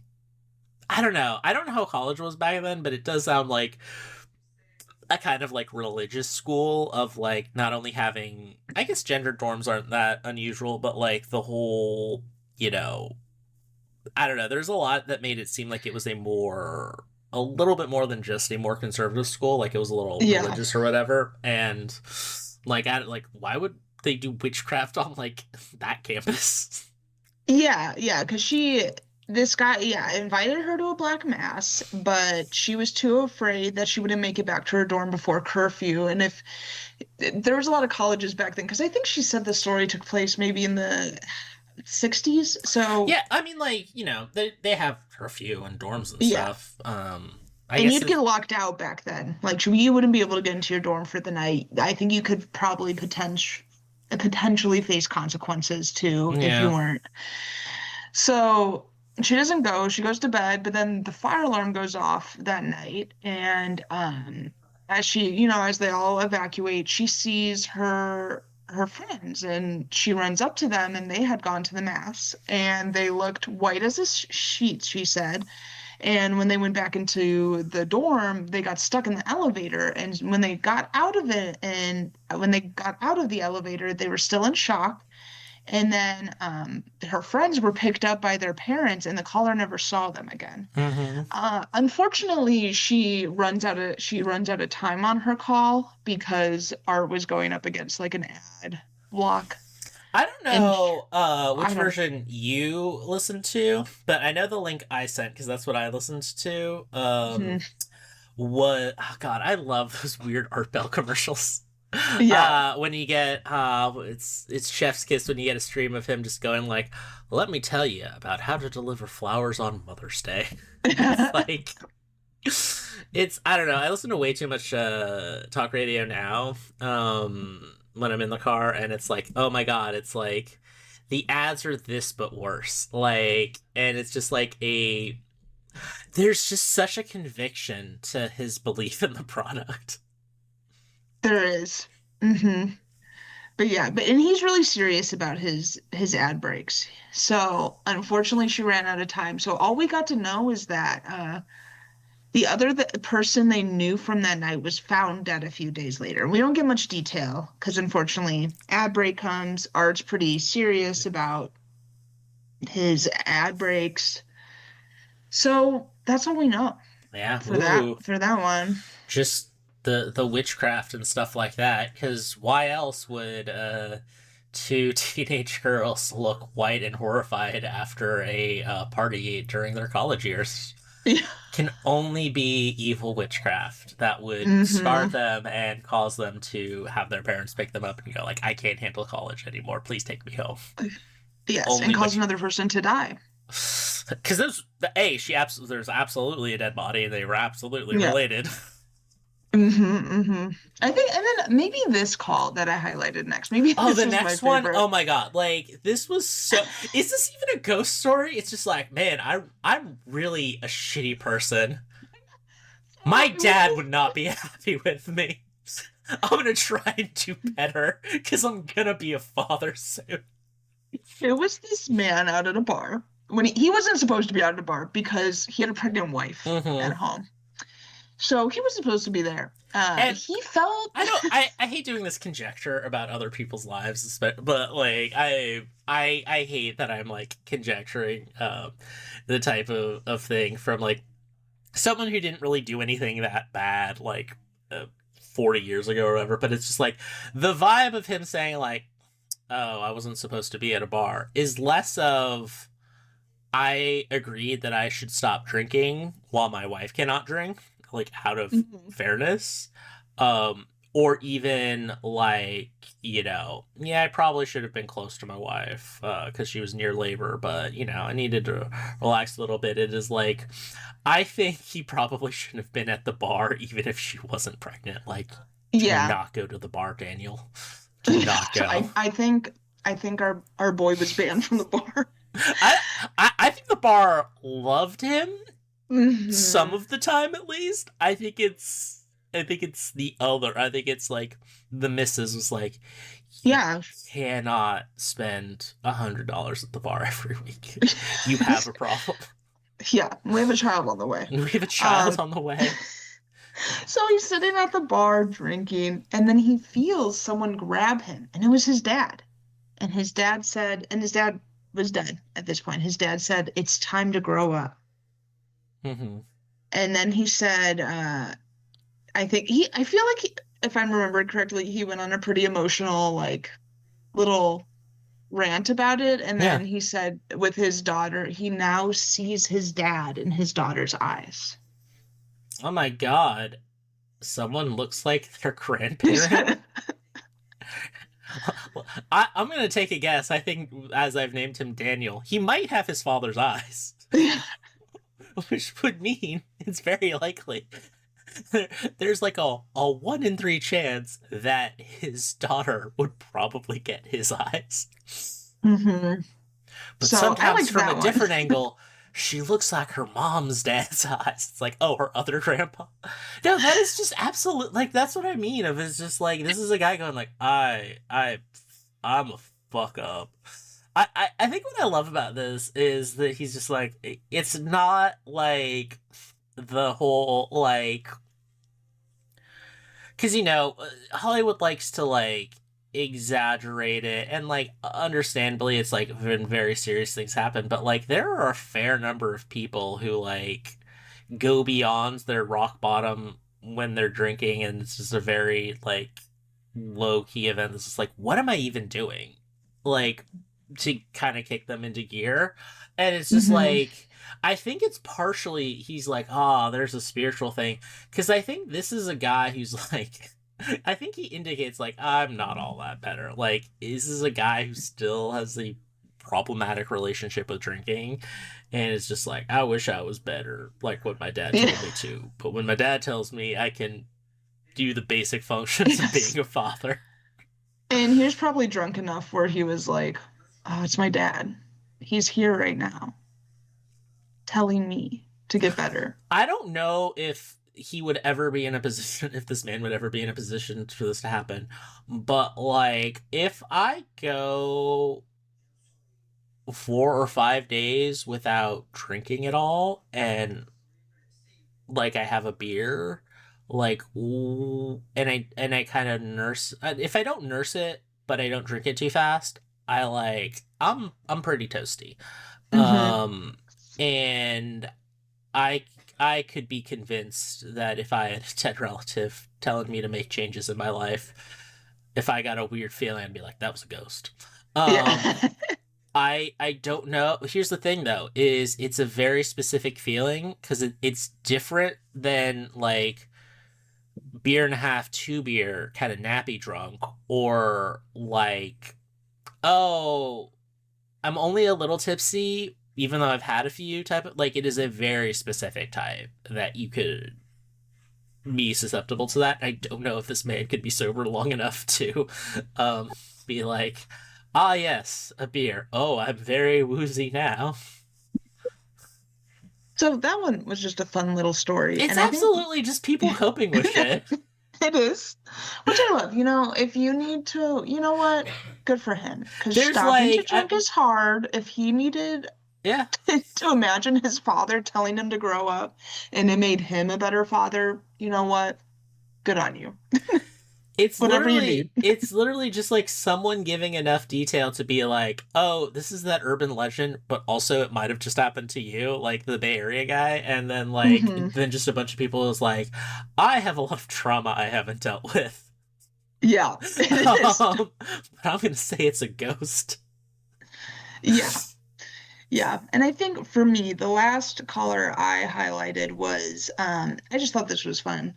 I don't know how college was back then, but it does sound like a kind of like religious school of like not only having, I guess gendered dorms aren't that unusual, but like the whole, I don't know, there's a lot that made it seem like it was a little bit more than just a more conservative school, like it was a little religious or whatever. And like, why would they do witchcraft on like that campus? Because this guy, invited her to a black mass, but she was too afraid that she wouldn't make it back to her dorm before curfew. And if there was a lot of colleges back then, because I think she said the story took place maybe in the 60s. So yeah, I mean, like, they have curfew and dorms and stuff. And you'd get locked out back then. Like, you wouldn't be able to get into your dorm for the night. I think you could probably potentially face consequences too if you weren't. So she doesn't go. She goes to bed, but then the fire alarm goes off that night, and as she, as they all evacuate, she sees her friends, and she runs up to them, and they had gone to the mass, and they looked white as a sheet, she said. And when they went back into the dorm, they got stuck in the elevator. And when they got out of it, and when they got out of the elevator, they were still in shock. And then her friends were picked up by their parents, and the caller never saw them again. Mm-hmm. Unfortunately, she runs out of time on her call because Art was going up against like an ad block. I don't And know which I don't. version you listened to, but I know the link I sent because that's what I listened to. Mhm. Oh God, I love those weird Art Bell commercials. Yeah. When you get it's Chef's Kiss when you get a stream of him just going like, "Let me tell you about how to deliver flowers on Mother's Day." It's like it's I don't know. I listen to way too much talk radio now. When I'm in the car, and it's like, oh my God, it's like the ads are this but worse. Like, and it's just like there's just such a conviction to his belief in the product. There is. Hmm. But yeah, and he's really serious about his ad breaks. So unfortunately, she ran out of time. So all we got to know is that the person they knew from that night was found dead a few days later. We don't get much detail because unfortunately, ad break comes. Art's pretty serious about his ad breaks. So that's all we know Yeah, for ooh, that one. just the witchcraft and stuff like that. Because why else would two teenage girls look white and horrified after a party during their college years? Yeah. Can only be evil witchcraft that would scar Hmm. them and cause them to have their parents pick them up and go like, I can't handle college anymore, please take me home. Yes, and Only cause witch another person to die. because there's absolutely a dead body and they were absolutely Yeah. related. I think, and then maybe this call that I highlighted next. Maybe Oh, this the is my next one, favorite. oh my God, like this was so is this even a ghost story? It's just like, man, I'm really a shitty person. My dad would not be happy with me. I'm gonna try and do better because I'm gonna be a father soon. It was this man out at a bar when he wasn't supposed to be out at a bar because he had a pregnant wife at Mm-hmm. home. So he was supposed to be there. And He felt I hate doing this conjecture about other people's lives, but like I hate that I'm like conjecturing the type of thing from like someone who didn't really do anything that bad like 40 years ago or whatever. But it's just like the vibe of him saying like, "Oh, I wasn't supposed to be at a bar," is less of I agreed that I should stop drinking while my wife cannot drink, like out of Mhm. fairness. Or even like, yeah, I probably should have been close to my wife because she was near labor, but I needed to relax a little bit. It is like, I think he probably shouldn't have been at the bar even if she wasn't pregnant. Like, do Yeah. not go to the bar, Daniel. Do not go. I think our boy was banned from the bar. I, I think the bar loved him some Mhm. of the time at least. I think it's the other. I think it's like the missus was like, you Yeah. cannot spend $100 at the bar every week. You have a problem. Yeah, we have a child on the way. We have a child Um, on the way. so he's sitting at the bar drinking, and then he feels someone grab him, and it was his dad. And his dad said, and his dad was dead at this point. His dad said, "It's time to grow up." Hmm. And then he said, I feel like if I'm remembering correctly, he went on a pretty emotional, like, little rant about it. And Yeah. then he said, with his daughter, he now sees his dad in his daughter's eyes. Oh my God. Someone looks like their He grandparent. said, I'm gonna take a guess. I think, as I've named him Daniel, he might have his father's eyes, which would mean it's very likely there's like a 1 in 3 chance that his daughter would probably get his eyes. hmm But So I sometimes liked from that a one. different angle, she looks like her mom's dad's eyes. It's like, oh, her other grandpa. No, that is just absolute. Like, that's what I mean. Of it's just like this is a guy going like, I'm a fuck up. I think what I love about this is that he's just like, it's not like the whole like, because Hollywood likes to like exaggerate it, and like understandably it's like when very serious things happen, but like there are a fair number of people who like go beyond their rock bottom when they're drinking, and it's just a very like low key event. It's just like, what am I even doing? Like, to kind of kick them into gear. And it's just like, I think it's partially he's like, oh, there's a spiritual thing. Because I think this is a guy who's like, I think he indicates like, I'm not all that better. Like, this is a guy who still has a problematic relationship with drinking, and it's just like, I wish I was better, like what my dad told me to. But when my dad tells me I can do the basic functions of being a father. And he was probably drunk enough where he was like, oh, it's my dad. He's here right now telling me to get better. I don't know if he would ever be in a position, if this man would ever be in a position for this to happen. But, like, if I go 4 or 5 days without drinking at all, and, like, I have a beer, like, and I kind of nurse, if I don't nurse it, but I don't drink it too fast, I'm pretty toasty. And I could be convinced that if I had a dead relative telling me to make changes in my life, if I got a weird feeling, I'd be like, that was a ghost. I don't know. Here's the thing, though, is it's a very specific feeling, because it's different than, like, beer and a half, 2 beer, kind of nappy drunk, or, like, oh, I'm only a little tipsy, even though I've had a few type of, like, it is a very specific type that you could be susceptible to that. I don't know if this man could be sober long enough to be like, ah, yes, a beer. Oh, I'm very woozy now. So that one was just a fun little story. It's and absolutely just people coping with shit. It is. Which I love. You know, if you need to, you know what? Good for him. Because stopping to drink is hard. If he needed to imagine his father telling him to grow up, and it made him a better father, you know what? Good on you. It's whatever you literally, need. It's literally just like someone giving enough detail to be like, oh, this is that urban legend, but also it might have just happened to you, like the Bay Area guy. And then like, then just a bunch of people is like, I have a lot of trauma I haven't dealt with. Yeah. But I'm going to say it's a ghost. Yeah. Yeah. And I think for me, the last caller I highlighted was, I just thought this was fun.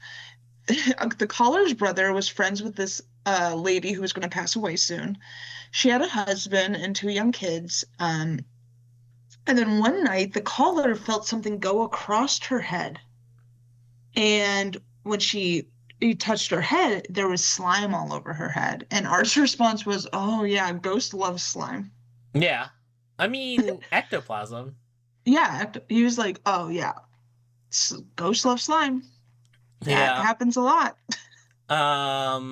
The caller's brother was friends with this lady who was going to pass away soon. She had a husband and 2 young kids. And then one night, the caller felt something go across her head. And when he touched her head, there was slime all over her head. And Art's response was, oh, yeah, ghost loves slime. Yeah. I mean, ectoplasm. Yeah. He was like, oh, yeah, ghosts love slime. That happens a lot. I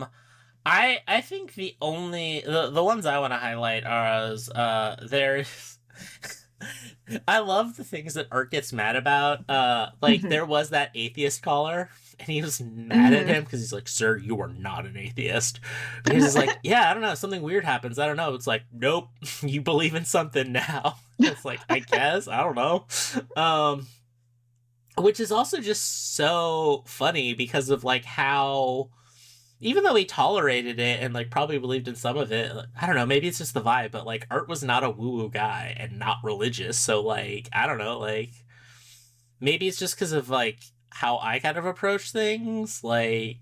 think the ones I want to highlight are there's I love the things that Art gets mad about. Like there was that atheist caller, and he was mad at him because he's like, "Sir, you are not an atheist." But he's just like, "Yeah, I don't know. Something weird happens. I don't know." It's like, "Nope, you believe in something now." It's like, I guess I don't know. Which is also just so funny because of, like, how, even though he tolerated it and, like, probably believed in some of it, I don't know, maybe it's just the vibe, but, like, Art was not a woo-woo guy and not religious, so, like, I don't know, like, maybe it's just because of, like, how I kind of approach things, like,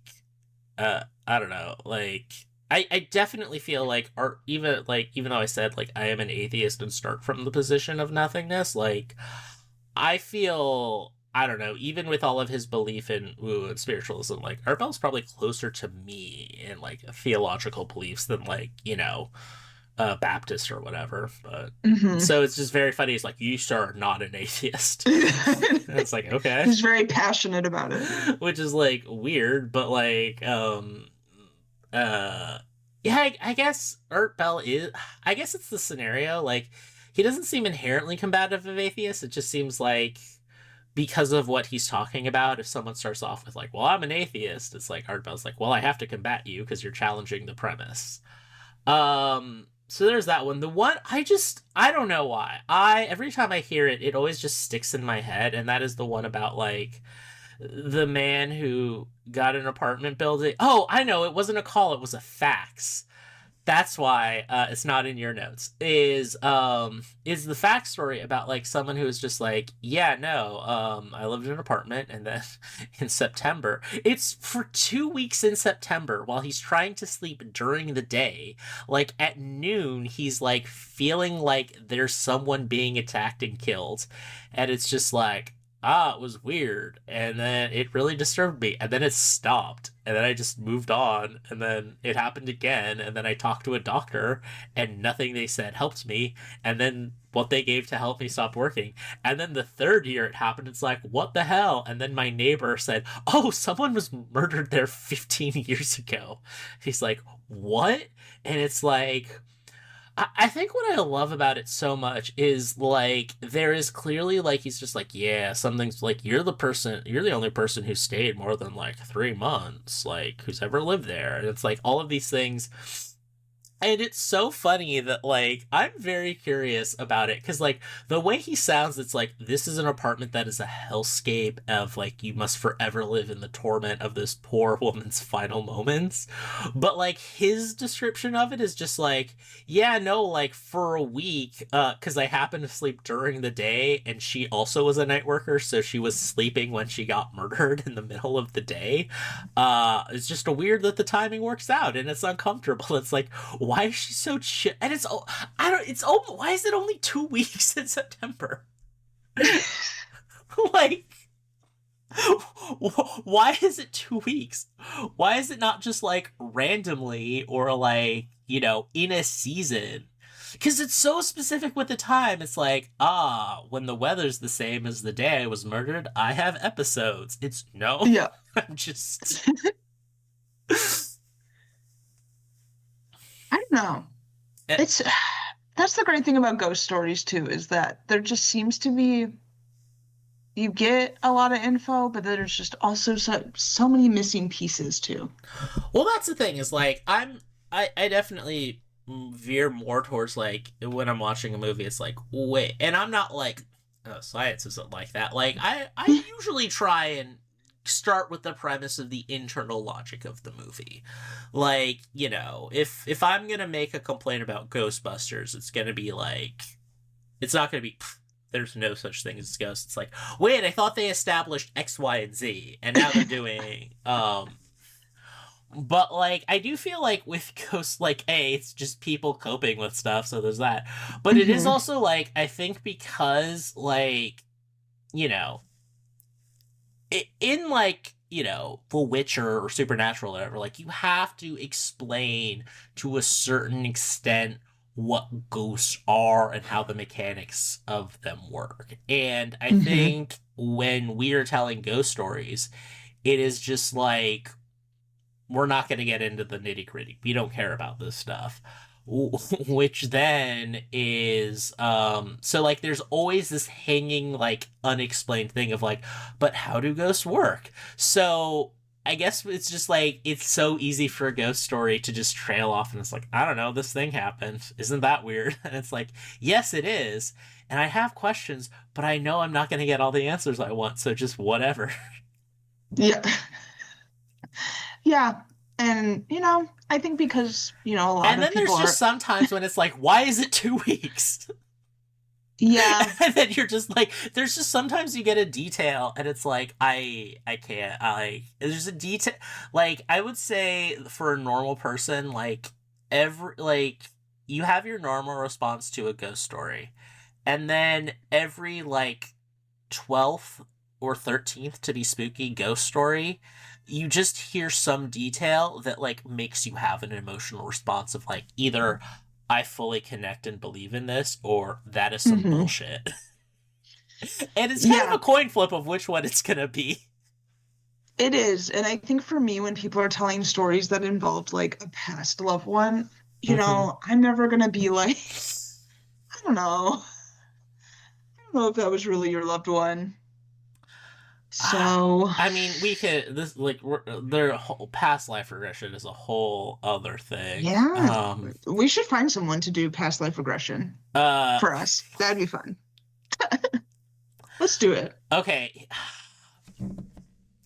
I don't know, like, I definitely feel like Art, even though I said, like, I am an atheist and start from the position of nothingness, like, I feel, I don't know, even with all of his belief in woo and spiritualism, like, Art Bell's probably closer to me in, like, theological beliefs than, like, you know, Baptist or whatever. But so it's just very funny. It's like, you sir are not an atheist. And it's like, okay. He's very passionate about it. Which is, like, weird, but, like, yeah, I guess Art Bell is, I guess it's the scenario, like, he doesn't seem inherently combative of atheists. It just seems like, because of what he's talking about, if someone starts off with like, well, I'm an atheist, it's like Art Bell's like, well, I have to combat you because you're challenging the premise. So there's that one. The one I don't know why. Every time I hear it, it always just sticks in my head, and that is the one about like the man who got an apartment building. Oh, I know, it wasn't a call, it was a fax. That's why it's not in your notes. Is the fact story about like someone who was just like, yeah, no, I lived in an apartment, and then in September, it's for 2 weeks in September while he's trying to sleep during the day, like at noon, he's like feeling like there's someone being attacked and killed, and it's just like, it was weird, and then it really disturbed me, and then it stopped, and then I just moved on, and then it happened again, and then I talked to a doctor, and nothing they said helped me, and then what they gave to help me stopped working, and then the third year it happened, it's like, what the hell? And then my neighbor said, oh, someone was murdered there 15 years ago. He's like, what? And it's like, I think what I love about it so much is like there is clearly like he's just like, yeah, something's like you're the only person who stayed more than like 3 months, like who's ever lived there. And it's like all of these things. And it's so funny that, like, I'm very curious about it, because, like, the way he sounds, it's like, this is an apartment that is a hellscape of, like, you must forever live in the torment of this poor woman's final moments. But, like, his description of it is just like, yeah, no, like, for a week, because I happened to sleep during the day, and she also was a night worker, so she was sleeping when she got murdered in the middle of the day. It's just a weird that the timing works out, and it's uncomfortable. It's like, why is she so chill? And why is it only 2 weeks in September? Like, why is it 2 weeks? Why is it not just like randomly or like, in a season? Because it's so specific with the time. It's like, when the weather's the same as the day I was murdered, I have episodes. It's no. Yeah. I'm just. I don't know. That's the great thing about ghost stories too, is that there just seems to be, you get a lot of info, but there's just also so many missing pieces too. Well, that's the thing, is like I definitely veer more towards like when I'm watching a movie, it's like, wait, and I'm not like, oh, science isn't like that. Like I usually try and start with the premise of the internal logic of the movie. Like, if I'm gonna make a complaint about Ghostbusters, it's gonna be like, it's not gonna be, there's no such thing as ghosts. It's like, wait, I thought they established X, Y, and Z, and now they're doing, but like, I do feel like with ghosts, like, it's just people coping with stuff, so there's that. But it is also like, I think because, like, in like, The Witcher or Supernatural or whatever, like, you have to explain to a certain extent what ghosts are and how the mechanics of them work. And I think when we are telling ghost stories, it is just like, we're not going to get into the nitty gritty. We don't care about this stuff. Which then is, so like there's always this hanging, like, unexplained thing of like, but how do ghosts work? So I guess it's just like, it's so easy for a ghost story to just trail off, and it's like, I don't know, this thing happened. Isn't that weird? And it's like, yes, it is. And I have questions, but I know I'm not going to get all the answers I want, so just whatever. Yeah. Yeah. And, I think because, a lot and of then there's people just sometimes when it's like, why is it 2 weeks? Yeah. And then you're just like, there's just sometimes you get a detail and it's like, I can't, there's a detail, like, I would say for a normal person, like, you have your normal response to a ghost story, and then every, like, 12th or 13th to be spooky ghost story, you just hear some detail that, like, makes you have an emotional response of, like, either I fully connect and believe in this, or that is some bullshit. And it's kind of a coin flip of which one it's gonna be. It is. And I think for me, when people are telling stories that involved, like, a past loved one, I'm never gonna be like, I don't know if that was really your loved one. So I mean, we could this like their whole past life regression is a whole other thing. yeah, we should find someone to do past life regression Uh, for us. That'd be fun. Let's do it. okay.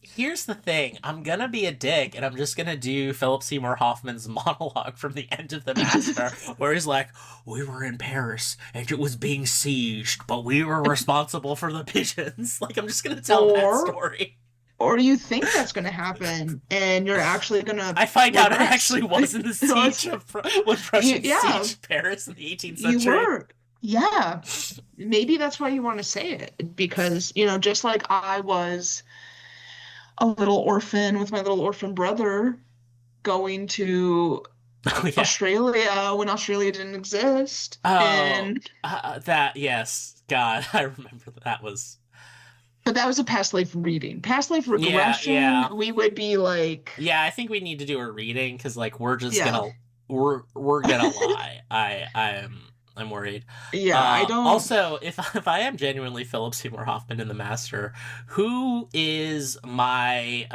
Here's the thing. I'm gonna be a dick, and I'm just gonna do Philip Seymour Hoffman's monologue from the end of The Master, where he's like, "We were in Paris, and it was being sieged, but we were responsible for the pigeons." Like, I'm just gonna tell that story. Or you think that's going to happen, and you're actually going to... I find out it actually was in the siege of... when Prussians sieged Paris in the 18th century. You were. Yeah. Maybe that's why you want to say it, because, you know, just like I was a little orphan with my little orphan brother going to Australia when Australia didn't exist. Oh, and that, yes. God, I remember that was... But that was a past life reading. Past life regression, we would be like... Yeah, I think we need to do a reading, because, like, we're just gonna... We're gonna lie. I'm worried. Yeah, I don't... Also, if I am genuinely Philip Seymour Hoffman in The Master, who is my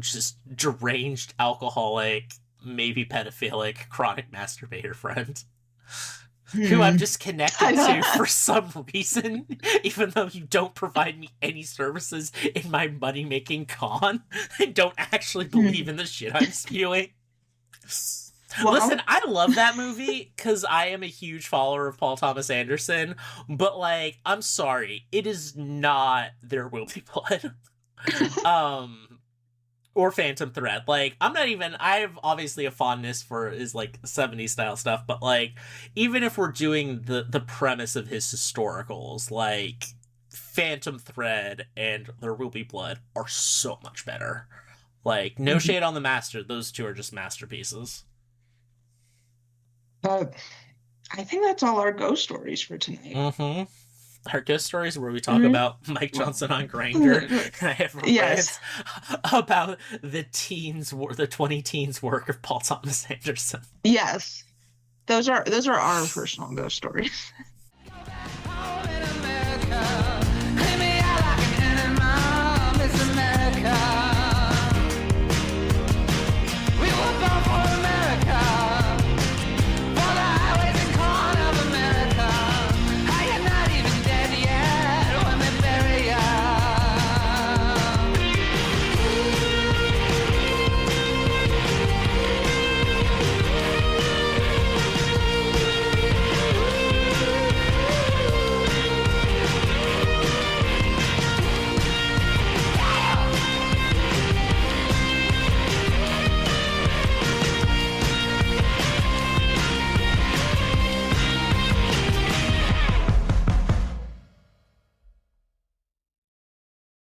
just deranged alcoholic, maybe pedophilic, chronic masturbator friend? Who I'm just connected to for some reason, even though you don't provide me any services in my money-making con. I don't actually believe in the shit I'm spewing. Well, listen, I love that movie because I am a huge follower of Paul Thomas Anderson, but, like, I'm sorry, it is not There Will Be Blood. Or Phantom Thread. Like, I have obviously a fondness for his, like, 70s style stuff, but, like, even if we're doing the premise of his historicals, like, Phantom Thread and There Will Be Blood are so much better. Like, no shade on The Master, those two are just masterpieces. I think that's all our ghost stories for tonight. Mm-hmm. Our ghost stories where we talk about Mike Johnson on Grindr. I have read about the 20 teens work of Paul Thomas Anderson. Yes. Those are our personal ghost stories.